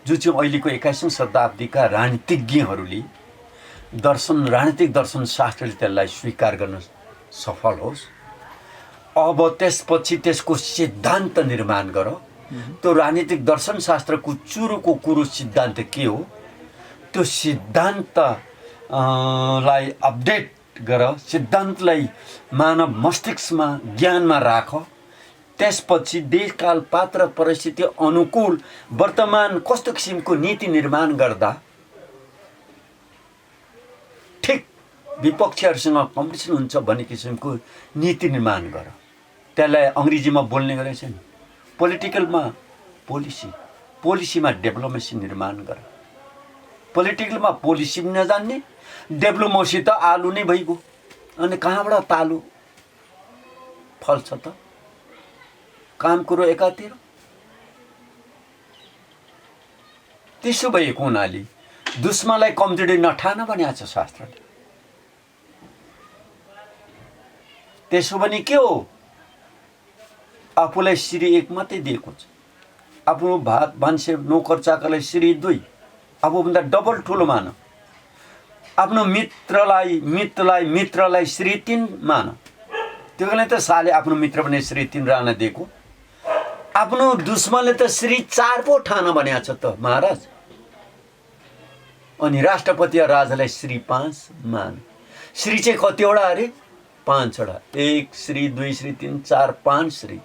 जो चाहिँ अहिलेको 21औं शताब्दीका राजनीतिज्ञहरूले दर्शन, राजनीतिक दर्शन शास्त्रले त्यसलाई स्वीकार गर्न सफल होस्। अब त्यसपछि त्यसको सिद्धान्त निर्माण गर। त्यो राजनीतिक दर्शन शास्त्रको चुरोको कुरो सिद्धान्त के हो, त्यो सिद्धान्त लाई अपडेट गर, सिद्धान्तलाई मानव मस्तिष्कमा, ज्ञानमा राख। त्यसपछि देशकाल पात्र परिस्थिति अनुकूल वर्तमान कस्तो किसिमको नीति निर्माण गर्दा ठिक विपक्षीहरूसँग कम्पिटिसन हुन्छ भन्ने किसिमको नीति निर्माण गर। त्यसलाई अङ्ग्रेजीमा बोल्ने गरेछ नि, पोलिटिकलमा पोलिसी, पोलिसीमा डेभलोमेसी निर्माण गर। पोलिटिकलमा पोलिसी पनि नजान्ने, डेभलोमेसी त आलु नै भइगयो। अनि कहाँबाट तालु फल्छ त? काम कुरो एकातिर। त्यसो भएको हुनाले दुश्मनलाई कमजोरी नठान भनेको छ शास्त्रले। त्यसो भने के हो? आफूलाई श्री 1 मात्रै दिएको छ, आफ्नो भात भान्से नोकर चाकरलाई श्री 2, आफूभन्दा डबल ठुलो मान। आफ्नो मित्रलाई श्री 3 मान। त्यो कारण त साले आफ्नो मित्र भने श्री 3 राना दिएको। आफ्नो दुश्मनले त श्री 4 पो ठान भनेको छ त महाराज। अनि राष्ट्रपति र राजालाई श्री 5 मान। श्री चाहिँ कतिवटा अरे? 5 वटा। 1 श्री, 2 श्री, 3 4 5 श्री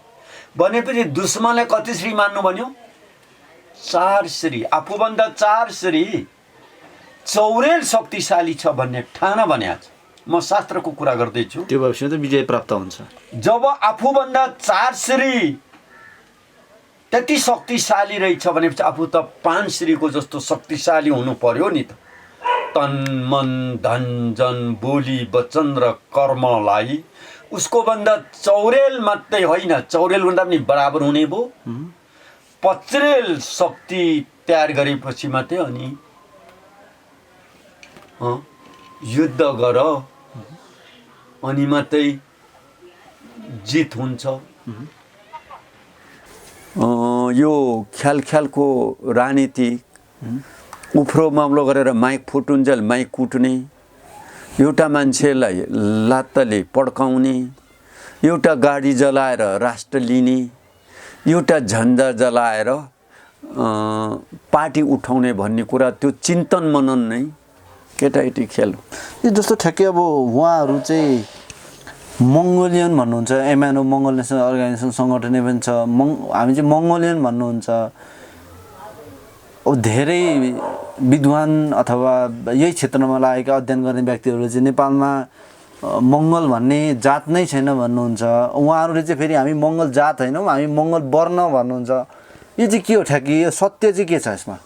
भनेपछि दुश्मनलाई कति श्री मान्नु भन्यो? 4 श्री। आफूभन्दा 4 श्री चौरेल शक्तिशाली छ भन्ने ठान भनेको छ। म शास्त्रको कुरा गर्दैछु। त्यो भएपछि त विजय प्राप्त हुन्छ। जब आफूभन्दा 4 श्री त्यति शक्तिशाली रहेछ भनेपछि आफू त 5 श्रीको जस्तो शक्तिशाली हुनु पर्यो नि त। तन मन धन जन बोली वचन र कर्मलाई उसको भन्दा चौरेल मात्रै होइन, चौरेल भन्दा पनि बराबर हुने भो। 5 शक्ति तयार गरेपछि मात्रै अनि युद्ध गर, अनि मात्रै जित हुन्छ। यो ख्यालको राजनीति उफ्रो मामलो गरेर माइक फुटुन्जेल माइक कुट्ने, एउटा मान्छेलाई लात्तले पड्काउने, एउटा गाडी जलाएर राष्ट्र लिने, एउटा झन्डा जलाएर पार्टी उठाउने भन्ने कुरा त्यो चिन्तन मनन नै केटाकेटी खेल हो। यो जस्तो ठ्याक्कै अब उहाँहरू चाहिँ मङ्गोलियन भन्नुहुन्छ, एमएनओ मङ्गोल नेसनल अर्गनाइजेसन सङ्गठन पनि छ। हामी चाहिँ मङ्गोलियन भन्नुहुन्छ। अब धेरै विद्वान अथवा यही क्षेत्रमा लागेका अध्ययन गर्ने व्यक्तिहरू चाहिँ नेपालमा मङ्गल भन्ने जात नै छैन भन्नुहुन्छ। उहाँहरूले चाहिँ फेरि हामी मङ्गल जात होइनौँ, हामी मङ्गल वर्ण भन्नुहुन्छ। यो चाहिँ के हो ठ्याक्कै? यो सत्य चाहिँ के छ यसमा?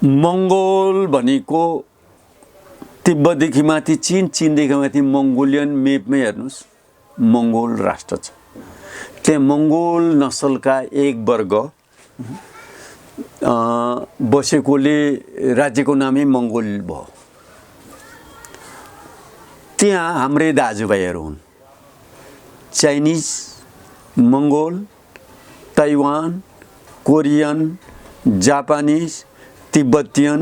मङ्गोल भनेको तिब्बतदेखि माथि चीन, चीनदेखि माथि मङ्गोलियन मेपमै हेर्नुहोस् मङ्गोल राष्ट्र छ। त्यहाँ मङ्गोल नसलका एक वर्ग बसेकोले राज्यको नामै मङ्गोल भयो। त्यहाँ हाम्रै दाजुभाइहरू हुन्, चाइनिज, मङ्गोल, ताइवान, कोरियन, जापानिज, तिब्बतियन,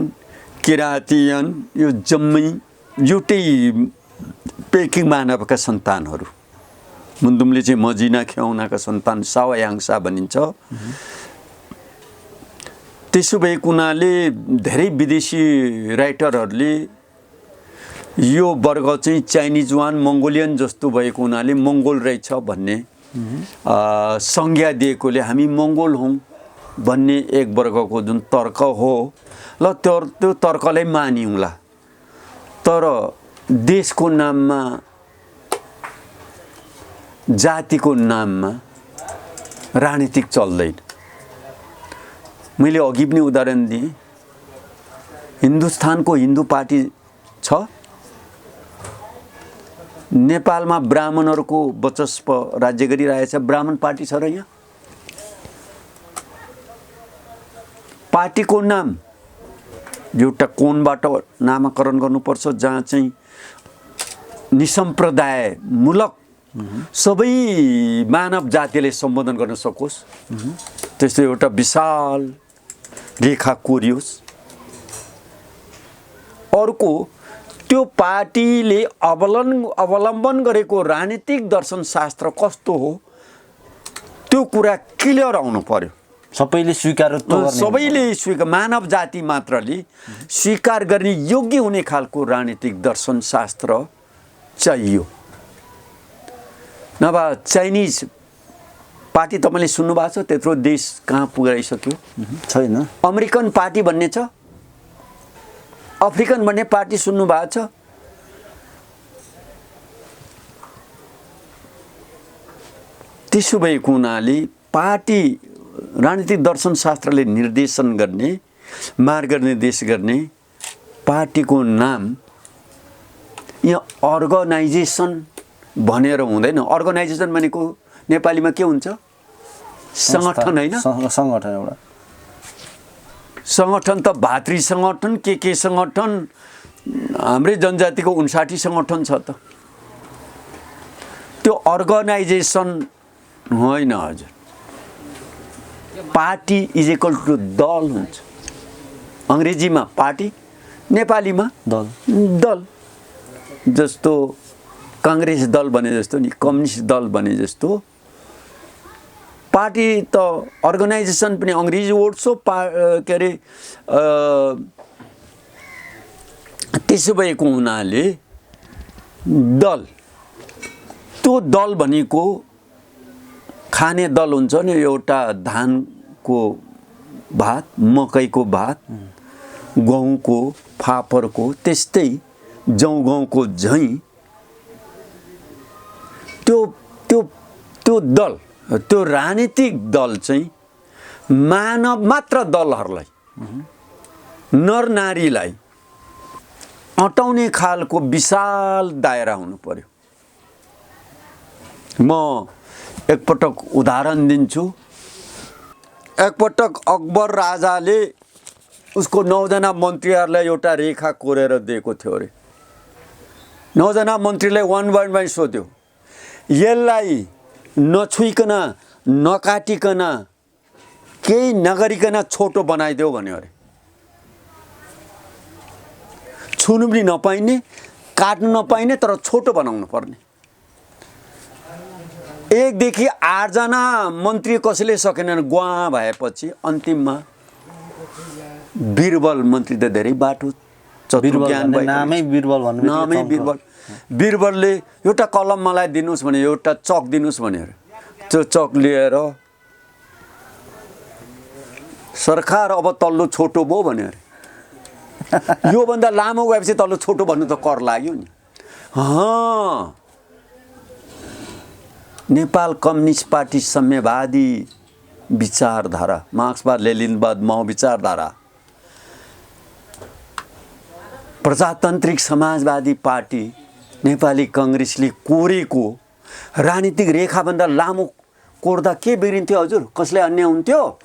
किरातियन, यो जम्मै एउटै पेकिङ मानवका सन्तानहरू। मुन्दुमले चाहिँ मजिना ख्याउनाका सन्तान सावायाङसा भनिन्छ। त्यसो भएको हुनाले धेरै विदेशी राइटरहरूले यो वर्ग चाहिँ चाइनिज वान मङ्गोलियन जस्तो भएको हुनाले मङ्गोल रहेछ भन्ने संज्ञा दिएकोले हामी मङ्गोल हौँ भन्ने एक वर्गको जुन तर्क हो, ल त्यो तर्कलाई मानिउँला। तर देशको नाममा, जातिको नाममा राजनीतिक चल्दैन। मैले अघि पनि उदाहरण दिएँ, हिन्दुस्तानको हिन्दू पार्टी छ, नेपालमा ब्राह्मणहरूको वर्चस्व राज्य गरिरहेछ, ब्राह्मण पार्टी छ र यहाँ पार्टीको नाम एउटा कोणबाट नामाकरण गर्नुपर्छ जहाँ चाहिँ निसम्प्रदायमूलक सबै मानव जातिले सम्बोधन गर्न सकोस्, त्यस्तो एउटा विशाल रेखा कोरियोस्। अर्को, त्यो पार्टीले अवलम्बन गरेको राजनीतिक दर्शन शास्त्र कस्तो हो त्यो कुरा क्लियर आउनु पर्यो। सबैले स्वीकार मानव जाति मात्रले स्वीकार गर्ने योग्य हुने खालको राजनीतिक दर्शन शास्त्र चाहियो। नभए चाइनिज पार्टी तपाईँले सुन्नु भएको छ, त्यत्रो देश कहाँ पुगाइसक्यो? छैन। अमेरिकन पार्टी भन्ने छ, अफ्रिकन भन्ने पार्टी सुन्नु भएको छ? त्यसो भएको हुनाले पार्टी राजनीतिक दर्शन शास्त्रले निर्देशन गर्ने, मार्ग निर्देश गर्ने पार्टीको नाम यहाँ अर्गनाइजेसन भनेर हुँदैन। अर्गनाइजेसन भनेको नेपालीमा के हुन्छ? संगठन होइन? संगठन एउटा संगठन त भातृ संगठन के संगठन, हाम्रै जनजातिको 59 संगठन छ त। त्यो अर्गनाइजेसन होइन हजुर। पार्टी इज इक्वल टु दल हुन्छ। अङ्ग्रेजीमा पार्टी, नेपालीमा दल। दल जस्तो काङ्ग्रेस दल भने जस्तो नि, कम्युनिस्ट दल भने जस्तो पार्टी त अर्गनाइजेसन पनि अङ्ग्रेजी वर्ड हो। के अरे त्यसो भएको हुनाले दल, त्यो दल भनेको खाने दल हुन्छ नि, एउटा धानको भात, मकैको भात, गहुँको, फापरको, त्यस्तै जौ गहुँको झैँ त्यो दल, त्यो राजनीतिक दल चाहिँ मानव मात्र दलहरूलाई, नर नारीलाई अटाउने खालको विशाल दायरा हुनु पर्यो। म एकपटक उदाहरण दिन्छु। एकपटक अकबर राजाले उसको 9 जना मन्त्रीहरूलाई एउटा रेखा कोरेर दिएको थियो अरे। 9 जना मन्त्रीलाई वान बाई वान सोध्यो, यसलाई नछुइकन नकाटिकन केही नगरिकन छोटो बनाइदेऊ भन्यो अरे। छुनु पनि नपाइने, काट्नु नपाइने, तर छोटो बनाउनु पर्ने। 1 देखि 8 जना मन्त्री कसैले सकेनन्। गुवा भएपछि अन्तिममा बीरबल मन्त्री त धेरै बाटो चतुर ज्ञान भयो, नामै बीरबल भन्नु, नामै बीरबल। बीरबलले एउटा कलम मलाई दिनुहोस् भने, एउटा चक दिनुहोस् भने, त्यो चक लिएर सरकार अब तल्लो छोटो भयो भन्यो अरे। योभन्दा लामो गएपछि तल्लो छोटो भन्नु त कर लाग्यो नि। नेपाल कम्युनिस्ट पार्टी साम्यवादी विचारधारा, मार्क्सवाद लेनिनवाद माओ विचारधारा प्रजातान्त्रिक समाजवादी पार्टी नेपाली काङ्ग्रेसले कोरेको राजनीतिक रेखाभन्दा लामो कोर्दा के बिग्रिन्थ्यो हजुर? कसलाई अन्याय हुन्थ्यो?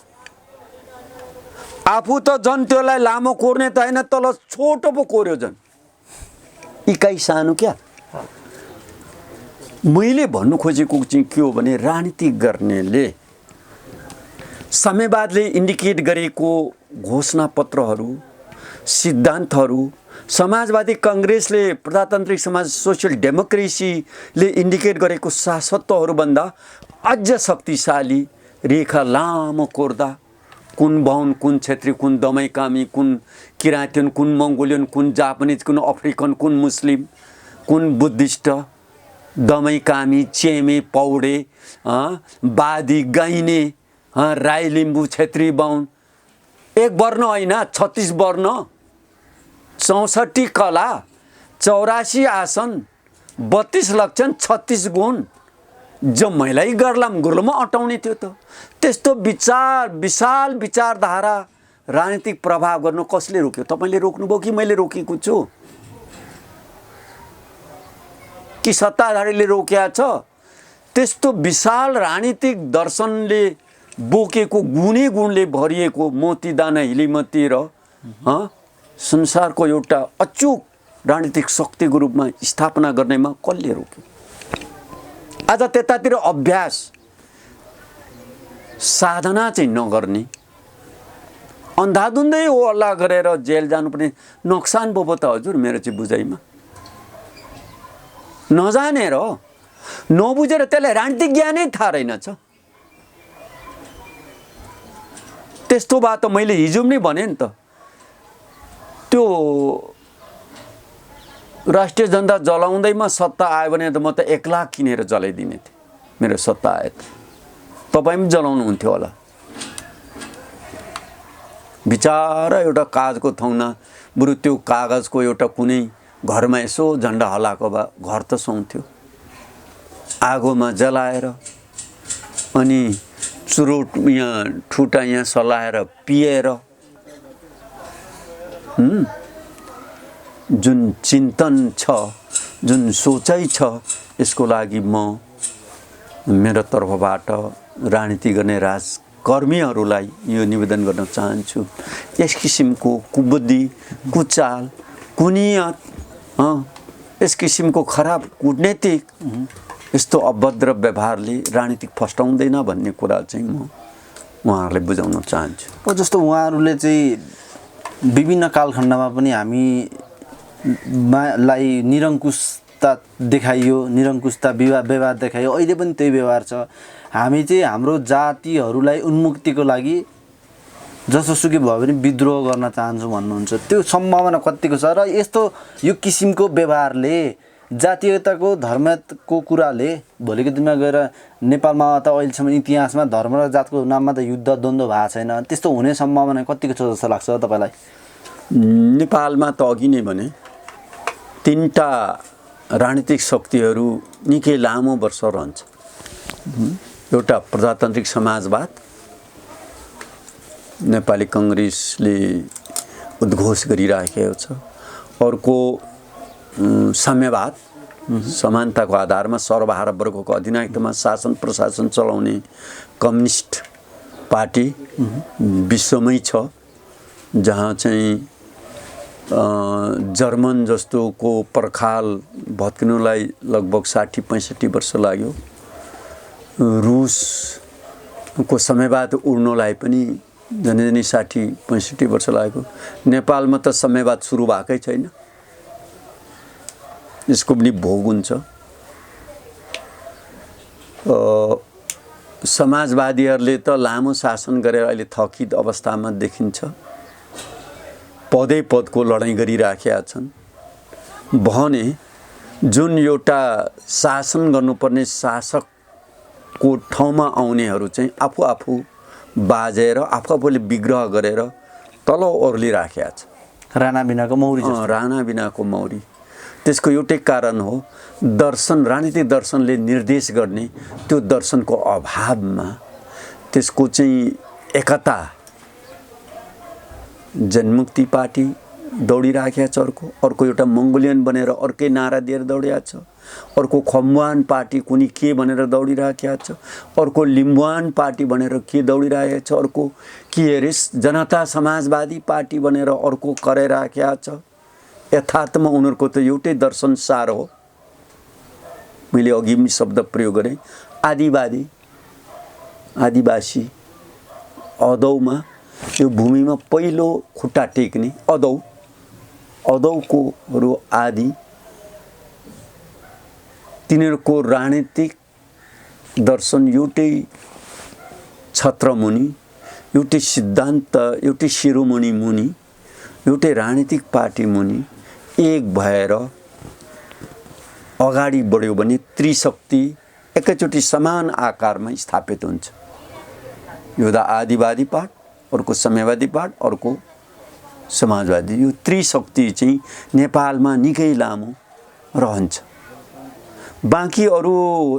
आफू त झन् त्यसलाई लामो कोर्ने त होइन, तल छोटो पो कोर्यो झन्। इकाइ सानो क्या? मैले भन्नु खोजेको चाहिँ के हो भने राजनीति गर्नेले साम्यवादले इन्डिकेट गरेको घोषणापत्रहरू, सिद्धान्तहरू, समाजवादी काङ्ग्रेसले प्रजातान्त्रिक समाज सोसियल डेमोक्रेसीले इन्डिकेट गरेको शाश्वतत्वहरूभन्दा अझ शक्तिशाली रेखा लामो कोर्दा कुन बाहुन, कुन क्षेत्री, कुन दमाई कामी, कुन किराँतियन, कुन मङ्गोलियन, कुन जापानिज, कुन अफ्रिकन, कुन मुस्लिम, कुन बुद्धिस्ट, दमाई कामी, चेमे, पौडे, बादी, गाइने, राई, लिम्बू, क्षेत्री, बाहुन, एक वर्ण होइन 36 वर्ण, 64 कला, 84 आसन, 32 लक्षण, 36 गुण जम्मैलाई गर्लाम गुर्लमा अटाउने थियो त। त्यस्तो विशाल विचारधारा राजनीतिक प्रभाव गर्नु कसले रोक्यो? तपाईँले रोक्नुभयो कि मैले रोकेको छु? कि सत्ताधारीले रोकेको छ? त्यस्तो विशाल राजनीतिक दर्शनले बोकेको गुणले भरिएको मोतीदाना हिलीमती र संसारको एउटा अचूक राजनीतिक शक्तिको रूपमा स्थापना गर्नेमा कसले रोक्यो? आज त्यतातिर अभ्यास साधना चाहिँ नगर्ने, अन्धाधुन्दै हो अल्लाह गरेर जेल जानुपर्ने नोक्सान पो त हजुर मेरो चाहिँ बुझाइमा। नजानेर नबुझेर त्यसलाई राजनीतिक ज्ञानै थाहा रहेनछ। त्यस्तो भए त मैले हिजो पनि भने नि त, त्यो राष्ट्रिय जनता जलाउँदैमा सत्ता आयो भने त म त 1 लाख किनेर जलाइदिने थिएँ। मेरो सत्ता आयो त तपाईँ पनि जलाउनुहुन्थ्यो होला। बिचारा एउटा कागजको थौना, बरु त्यो कागजको एउटा कुनै घरमा यसो झन्डा हल्लाएको भए घर त सुन्थ्यो। आगोमा जलाएर अनि चुरोट यहाँ ठुटा यहाँ सलाएर पिएर जुन चिन्तन छ, जुन सोचाइ छ, यसको लागि म मेरो तर्फबाट राजनीति गर्ने राजकर्मीहरूलाई यो निवेदन गर्न चाहन्छु। यस किसिमको कुबुद्धि, कुचाल, कुनियत, यस किसिमको खराब कूटनीतिक, यस्तो अभद्र व्यवहारले राजनीतिक फस्टाउँदैन भन्ने कुरा चाहिँ म उहाँहरूलाई बुझाउन चाहन्छु। जस्तो उहाँहरूले चाहिँ विभिन्न कालखण्डमा पनि हामीलाई निरङ्कुशता देखाइयो, निरङ्कुशता व्यवहार देखाइयो, अहिले पनि त्यही व्यवहार छ। हामी चाहिँ हाम्रो जातिहरूलाई उन्मुक्तिको लागि जसोसुकै भयो भने विद्रोह गर्न चाहन्छौँ भन्नुहुन्छ। त्यो सम्भावना कतिको छ? र यस्तो यो किसिमको व्यवहारले, जातीयताको धर्मको कुराले भोलिको दिनमा गएर नेपालमा त अहिलेसम्म इतिहासमा धर्म र जातको नाममा त युद्ध द्वन्द्व भएको छैन। त्यस्तो हुने सम्भावना कतिको छ जस्तो लाग्छ तपाईँलाई? नेपालमा त अघि नै भने 3टा राजनीतिक शक्तिहरू निकै लामो वर्ष रहन्छ। एउटा प्रजातान्त्रिक समाजवाद, नेपाली काङ्ग्रेसले उद्घोष गरिराखेको छ। अर्को साम्यवाद, समानताको आधारमा सर्वहारा वर्गको अधिनायकतामा शासन प्रशासन चलाउने कम्युनिस्ट पार्टी विश्वमै छ, जहाँ चाहिँ जर्मन जस्तोको पर्खाल भत्किनुलाई लगभग 60-65 वर्ष लाग्यो। रुसको साम्यवाद उड्नलाई पनि झन्डै 60-65 वर्ष लाग्यो। नेपालमा त साम्यवाद सुरु भएकै छैन, यसको पनि भोग हुन्छ। समाजवादीहरूले त लामो शासन गरेर अहिले थकित अवस्थामा देखिन्छ, पदै पदको लडाइँ गरिराखेका छन् भने जुन एउटा शासन गर्नुपर्ने शासकको ठाउँमा आउनेहरू चाहिँ आफू बाजेर आफूले विग्रह गरेर तल ओर्लिराखेका छ। राणा बिनाको मौरी जस्तो। राणा बिनाको मौरी। त्यसको एउटै कारण हो, दर्शन, राजनीतिक दर्शनले निर्देश गर्ने त्यो दर्शनको अभावमा त्यसको चाहिँ एकता जनमुक्ति पार्टी दौडिराखेको छ, अर्को एउटा मङ्गोलियन बनेर अर्कै नारा दिएर दौडिरहेको छ, अर्को खम्बुवान पार्टी कुनै के भनेर दौडिराखेको छ, अर्को लिम्बुवान पार्टी भनेर के दौडिरहेको छ, अर्को के अरे जनता समाजवादी पार्टी भनेर अर्को कराइराखेको छ। यथार्थमा उनीहरूको त एउटै दर्शन सार हो। मैले अघि पनि शब्द प्रयोग गरेँ, आदिवासी अदौमा यो भूमिमा पहिलो खुट्टा टेक्ने अदौकोहरू आदि, तिनीहरूको राजनीतिक दर्शन एउटै छत्रमुनि, एउटै सिद्धान्त, एउटै शिरोमणि मुनि, एउटै राजनीतिक पार्टी मुनि एक भएर अगाडि बढ्यो भने त्रिशक्ति एकैचोटि समान आकारमा स्थापित हुन्छ। एउटा आदिवादी पार्ट, अर्को साम्यवादी पार्ट, अर्को समाजवादी, यो त्रिशक्ति चाहिँ नेपालमा निकै लामो रहन्छ। बाँकी अरू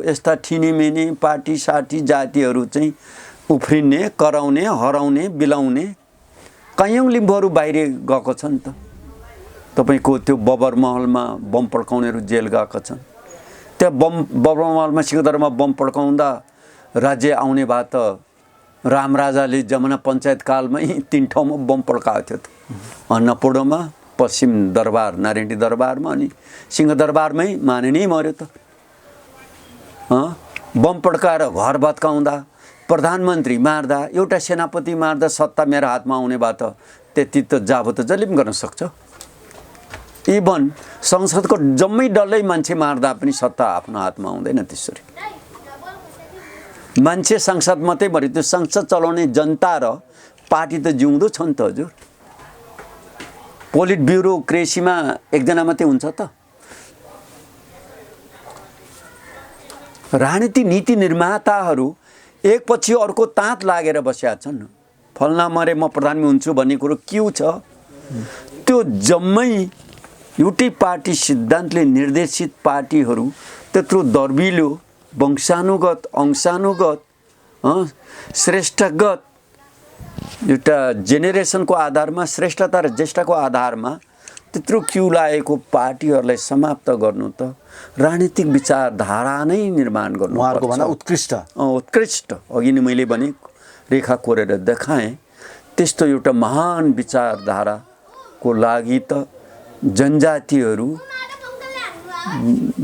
यस्ता ठिनीमेनी पार्टी साटी जातिहरू चाहिँ उफ्रिने, कराउने, हराउने, बिलाउने कैयौँ लिम्बुहरू बाहिर गएको छन् त। तपाईको त्यो बबर महलमा बम पड्काउनेहरू जेल गएका छन्। त्यहाँ बबर महलमा सिंहदरबारमा बम पड्काउँदा राज्य आउने भए त रामराजाले जमुना पञ्चायत कालमै 3 ठाउँमा बम पड्काएको थियो त। अन्नपूर्णमा, पश्चिम दरबार नारायणी दरबारमा अनि सिंहदरबारमै मानिनै मर्यो त। बम पड्काएर घर भत्काउँदा, प्रधानमन्त्री मार्दा, एउटा सेनापति मार्दा सत्ता मेरो हातमा आउने भए त त्यति त जाबो त जसले पनि गर्न सक्छ। इभन संसदको जम्मै डल्लै मान्छे मार्दा पनि सत्ता आफ्नो हातमा आउँदैन त्यसरी। मान्छे संसद मात्रै भरि त्यो संसद चलाउने जनता र पार्टी त जिउँदो छ नि त हजुर। पोलिट ब्युरोक्रेसीमा एकजना मात्रै हुन्छ त। राजनीति नीति निर्माताहरू एकपछि अर्को ताँत लागेर बसेका छन्। फल्ना मरे म प्रधानमन्त्री हुन्छु भन्ने कुरो क्यू छ। त्यो जम्मै एउटै पार्टी सिद्धान्तले निर्देशित पार्टीहरू त्यत्रो दर्बिलो, वंशानुगत, अंशानुगत, श्रेष्ठगत एउटा जेनेरेसनको आधारमा, श्रेष्ठता र ज्येष्ठताको आधारमा त्यत्रो क्यू लागेको पार्टीहरूलाई समाप्त गर्नु त राजनीतिक विचारधारा नै निर्माण गर्नु उहाँहरूको भन्दा उत्कृष्ट उत्कृष्ट। अघि नै मैले भने रेखा कोरेर देखाएँ, त्यस्तो एउटा महान विचारधाराको लागि त जनजातिहरू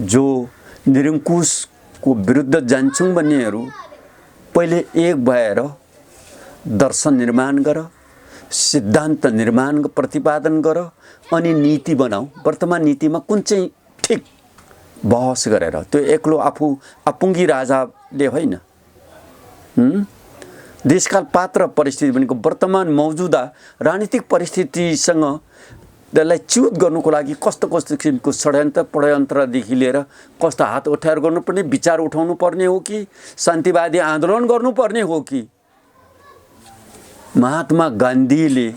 जो निरङ्कुशको विरुद्ध जान्छौँ भन्नेहरू पहिले एक भएर दर्शन निर्माण गर, सिद्धान्त निर्माण प्रतिपादन गर, अनि नीति बनाऊ। वर्तमान नीतिमा कुन चाहिँ ठिक बहस गरेर, त्यो एक्लो आफुङ्गी राजाले होइन। देशकाल पात्र परिस्थिति भनेको वर्तमान मौजुदा राजनीतिक परिस्थितिसँग त्यसलाई च्युत गर्नुको लागि कस्तो कस्तो किसिमको षड्यन्त्रदेखि लिएर कस्तो हात उठाएर गर्नुपर्ने, विचार उठाउनु पर्ने हो कि शान्तिवादी आन्दोलन गर्नुपर्ने हो कि। महात्मा गान्धीले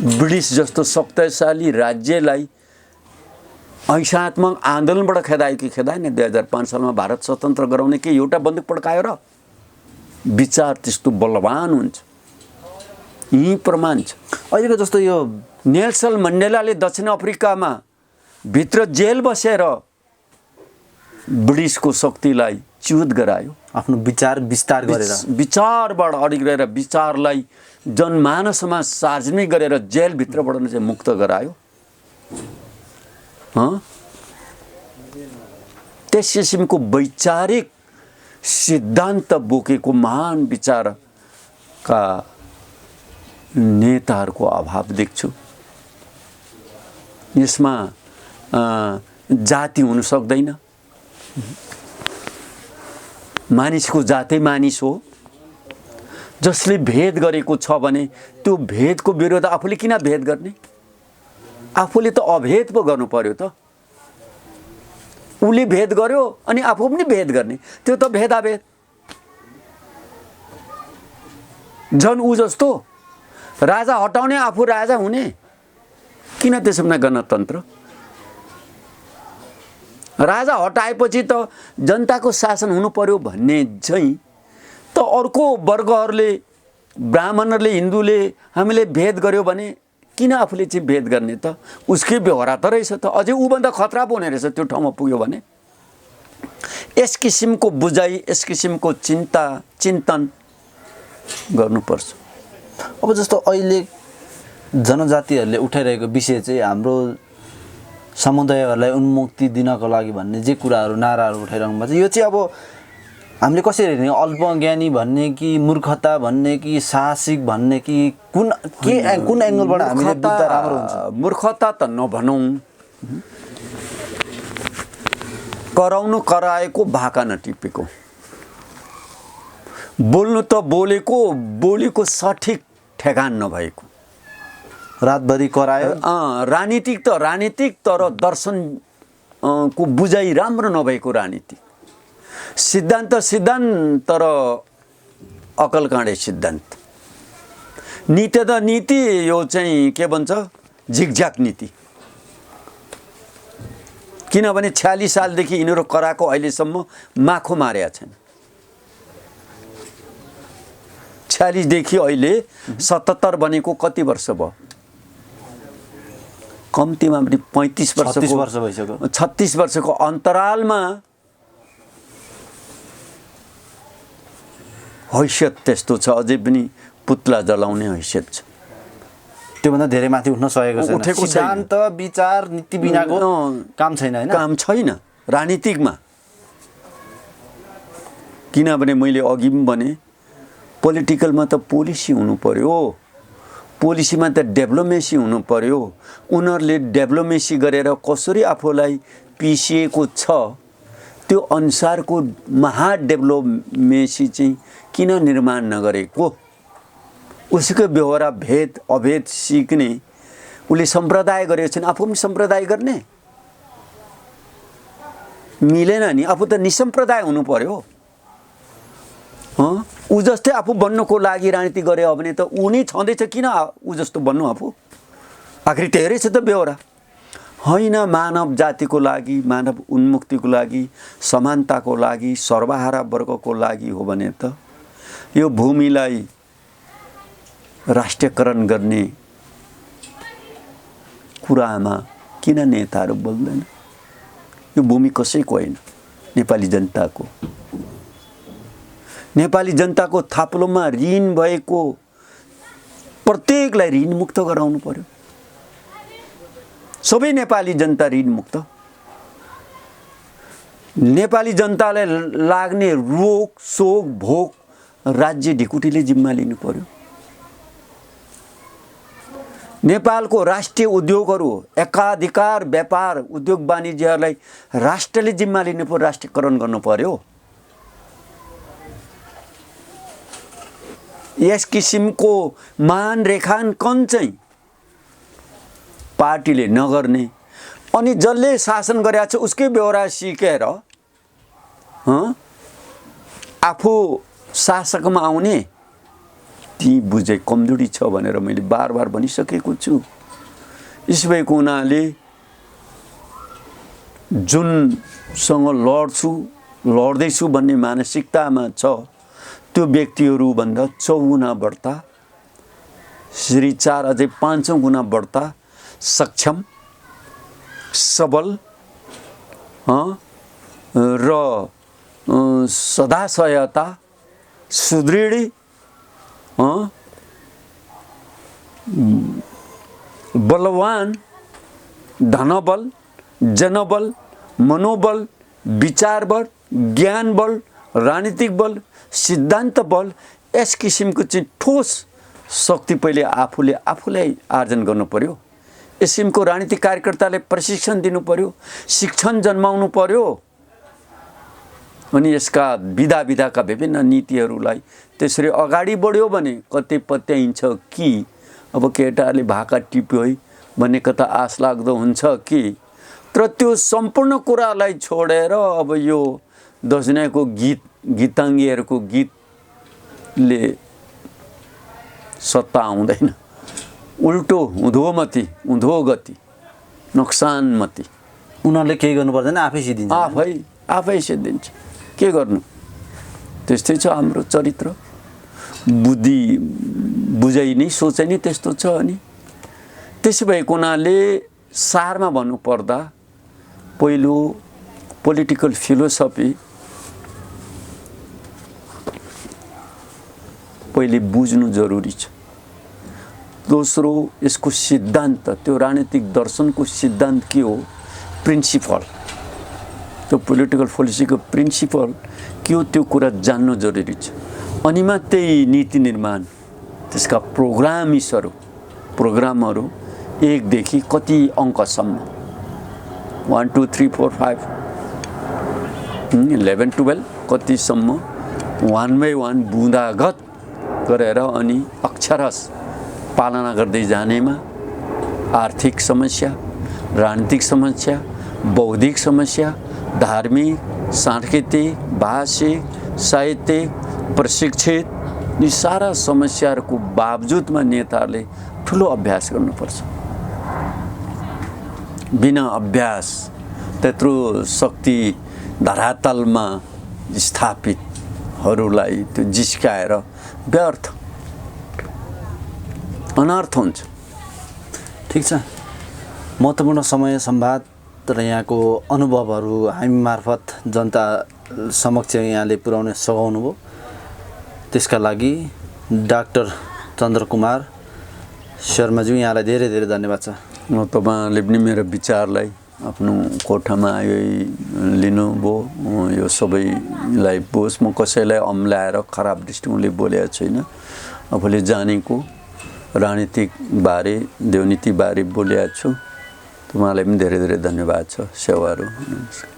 ब्रिटिस जस्तो शक्तिशाली राज्यलाई अहिंसात्मक आन्दोलनबाट खेदायो कि खेदाएन? 2005 सालमा भारत स्वतन्त्र गराउने के एउटा बन्दुक पड्कायो र? विचार त्यस्तो बलवान हुन्छ। यही प्रमाण छ। अहिलेको जस्तो यो नेल्सन मण्डेलाले दक्षिण अफ्रिकामा भित्र जेल बसेर ब्रिटिसको शक्तिलाई च्युत गरायो। आफ्नो विचार विस्तार गरेर, विचारबाट अडिगेर विचारलाई जनमानसमा सार्वजनिक गरेर जेलभित्रबाट चाहिँ मुक्त गरायो। त्यस किसिमको वैचारिक सिद्धान्त बोकेको महान विचारका नेताहरूको अभाव देख्छु। यसमा जाति हुन सक्दैन। मानिसको जातै मानिस हो। जसले भेद गरेको छ भने त्यो भेदको विरोध आफूले किन भेद गर्ने? आफूले त अभेद पो गर्नु पर्यो त। उसले भेद गर्यो अनि आफू पनि भेद गर्ने, त्यो त भेदाभेद। झन् ऊ जस्तो राजा हटाउने आफू राजा हुने, किन त्यसो भने गणतन्त्र? राजा हटाएपछि त जनताको शासन हुनु पर्यो भन्ने चाहिँ त अर्को वर्गहरूले, ब्राह्मणहरूले, हिन्दूले हामीले भेद गर्यो भने किन आफूले चाहिँ भेद गर्ने त? उसकै व्यवहार त रहेछ त, अझै ऊभन्दा खतरा पो हुने रहेछ त्यो ठाउँमा पुग्यो भने। यस किसिमको बुझाइ, यस किसिमको चिन्तन गर्नुपर्छ। अब जस्तो अहिले जनजातिहरूले उठाइरहेको विषय चाहिँ हाम्रो समुदायहरूलाई उन्मुक्ति दिनको लागि भन्ने जे कुराहरू नाराहरू उठाइरहनु भएको छ, यो चाहिँ अब हामीले कसरी हेर्ने? अल्पज्ञानी भन्ने कि मूर्खता भन्ने कि साहसिक भन्ने कि कुन एङ्गलबाट हामीले बुझ्दा राम्रो हुन्छ? मूर्खता त नभनौँ, कराउनु कराएको भाका नटिपेको, बोल्नु त बोलेको बोलीको सठिक ठेगान नभएको, रातभरि करायो। राजनीतिक त राजनीतिक तर दर्शन को बुझाइ राम्रो नभएको राजनीतिक, सिद्धान्त तर अकल काँडे सिद्धान्त, नीति त नीति, यो चाहिँ के भन्छ झिकझ्याक नीति। किनभने 46 सालदेखि यिनीहरू कराएको अहिलेसम्म माखो मारेका छन्। 46 देखि अहिले 77 बनेको कति वर्ष भयो? कम्तीमा पनि 35 वर्षको 36 वर्षको अन्तरालमा हैसियत त्यस्तो छ, अझै पनि पुतला जलाउने हैसियत छ। त्योभन्दा धेरै माथि उठ्न सकेको छैन। उठेको छैन। सिद्धान्त विचार नीति बिनाको काम छैन हैन? काम छैन राजनीतिकमा। किनभने मैले अघि पनि भने पोलिटिकलमा त पोलिसी हुनु पर्यो, पोलिसीमा त डेभलपमेसी हुनु पर्यो। उनीहरूले डेभलपमेसी गरेर कसरी आफूलाई पिसिएको छ त्यो अनुसारको महाडेभलपमेसी चाहिँ किन निर्माण नगरेको? उसको व्यवहार भेद अभेद सिक्ने, उसले सम्प्रदाय गरेको छैन, आफू पनि सम्प्रदाय गर्ने मिलेन नि। आफू त निसम्प्रदाय हुनु पर्यो। ऊ जस्तै आफू बन्नको लागि राजनीति गरे हो भने त ऊ नै छँदैछ, किन ऊ जस्तो बन्नु आफू? आखिर तेरै छ त व्यवहार होइन। मानव जातिको लागि, मानव उन्मुक्तिको लागि, समानताको लागि, सर्वहारा वर्गको लागि हो भने त यो भूमिलाई राष्ट्रियकरण गर्ने कुरामा किन नेताहरू बोल्दैन? यो भूमि कसैको होइन, नेपाली जनताको। नेपाली जनताको थाप्लोमा ऋण भएको प्रत्येकलाई ऋण मुक्त गराउनु पर्यो। सबै नेपाली जनता ऋण मुक्त। नेपाली जनतालाई लाग्ने रोग शोक भोग राज्य ढिकुटीले जिम्मा लिनु पर्यो। नेपालको राष्ट्रिय उद्योगहरू, एकाधिकार व्यापार उद्योग वाणिज्यहरूलाई राष्ट्रले जिम्मा लिनु पर्यो, राष्ट्रियकरण गर्नु पर्यो। यस किसिमको मान रेखाङ्कन चाहिँ पार्टीले नगर्ने, अनि जसले शासन गरेको छ उसकै व्यवहार सिकेर आफू शासकमा आउने, ती बुझे कमजोरी छ भनेर मैले बार बार भनिसकेको छु। यसो भएको हुनाले जुनसँग लड्दैछु भन्ने मानसिकतामा छ त्यो व्यक्तिहरूभन्दा 4 गुणा बढ्ता, श्री 4 अझै 5 गुणा बढ्ता सक्षम, सबल र सदा सहायता, सुदृढ, बलवान, धनबल, जनबल, मनोबल, विचार बल, ज्ञान बल, राजनीतिक बल, सिद्धान्त बल, यस किसिमको चाहिँ ठोस शक्ति पहिले आफूलाई आर्जन गर्नु पर्यो। यस किसिमको राजनीतिक कार्यकर्ताले प्रशिक्षण दिनु पर्यो, शिक्षण जन्माउनु पर्यो। अनि यसका विधाका विभिन्न नीतिहरूलाई त्यसरी अगाडि बढ्यो भने कतै पत्याइन्छ कि अब केटाहरूले भाका टिप्यो है भन्ने कता आश लाग्दो हुन्छ कि। तर त्यो सम्पूर्ण कुरालाई छोडेर अब यो दशनाको गीताङ्गीहरूको गीतले सत्ता आउँदैन। उल्टो उँधो गति, नोक्सानमती। उनीहरूले केही गर्नु पर्दैन, आफै सिद्धिन्छ। आफै सिद्धिन्छ। के गर्नु? त्यस्तै छ हाम्रो चरित्र, बुझाइ नै सोचाइ नै त्यस्तो छ। अनि त्यसो भएको हुनाले सारमा भन्नुपर्दा पहिलो पोलिटिकल फिलोसफी पहिले बुझ्नु जरुरी छ। दोस्रो यसको सिद्धान्त, त्यो राजनीतिक दर्शनको सिद्धान्त के हो, प्रिन्सिपल, त्यो पोलिटिकल पोलिसीको प्रिन्सिपल के हो त्यो कुरा जान्नु जरुरी छ। अनि मात्रै नीति निर्माण, त्यसका प्रोग्रामहरू 1 देखि कति अङ्कसम्म 1 2 3 4 5 11 12 कतिसम्म 1 by 1 बुँदागत गरेर अनि अक्षरश पालना गर्दै जानेमा आर्थिक समस्या, राजनीतिक समस्या, बौद्धिक समस्या, धार्मिक, सांस्कृतिक, भाषिक, साहित्यिक, प्रशिक्षित यी सारा समस्याहरूको बावजुदमा नेताहरूले ठुलो अभ्यास गर्नुपर्छ। बिना अभ्यास त्यत्रो शक्ति धरातलमा स्थापितहरूलाई त्यो जिस्काएर व्यर्थ अनर्थ हुन्छ। ठिक छ, महत्त्वपूर्ण समय संवाद र यहाँको अनुभवहरू हामी मार्फत जनता समक्ष यहाँले पुर्याउन सघाउनुभयो, त्यसका लागि डाक्टर चन्द्रकुमार शर्माज्यू यहाँलाई धेरै धेरै धन्यवाद छ। तपाईँले पनि मेरो विचारलाई आफ्नो कोठामा लिनुभयो, यो सबैलाई बोस्। म कसैलाई अम्लाएर खराब दृष्टिकोणले बोलेको छैन। आफूले जानेको राजनीतिक बारे, देवनीति बारे बोलेको छु। तपाईँलाई पनि धेरै धेरै धन्यवाद छ। सेवाहरू। नमस्कार।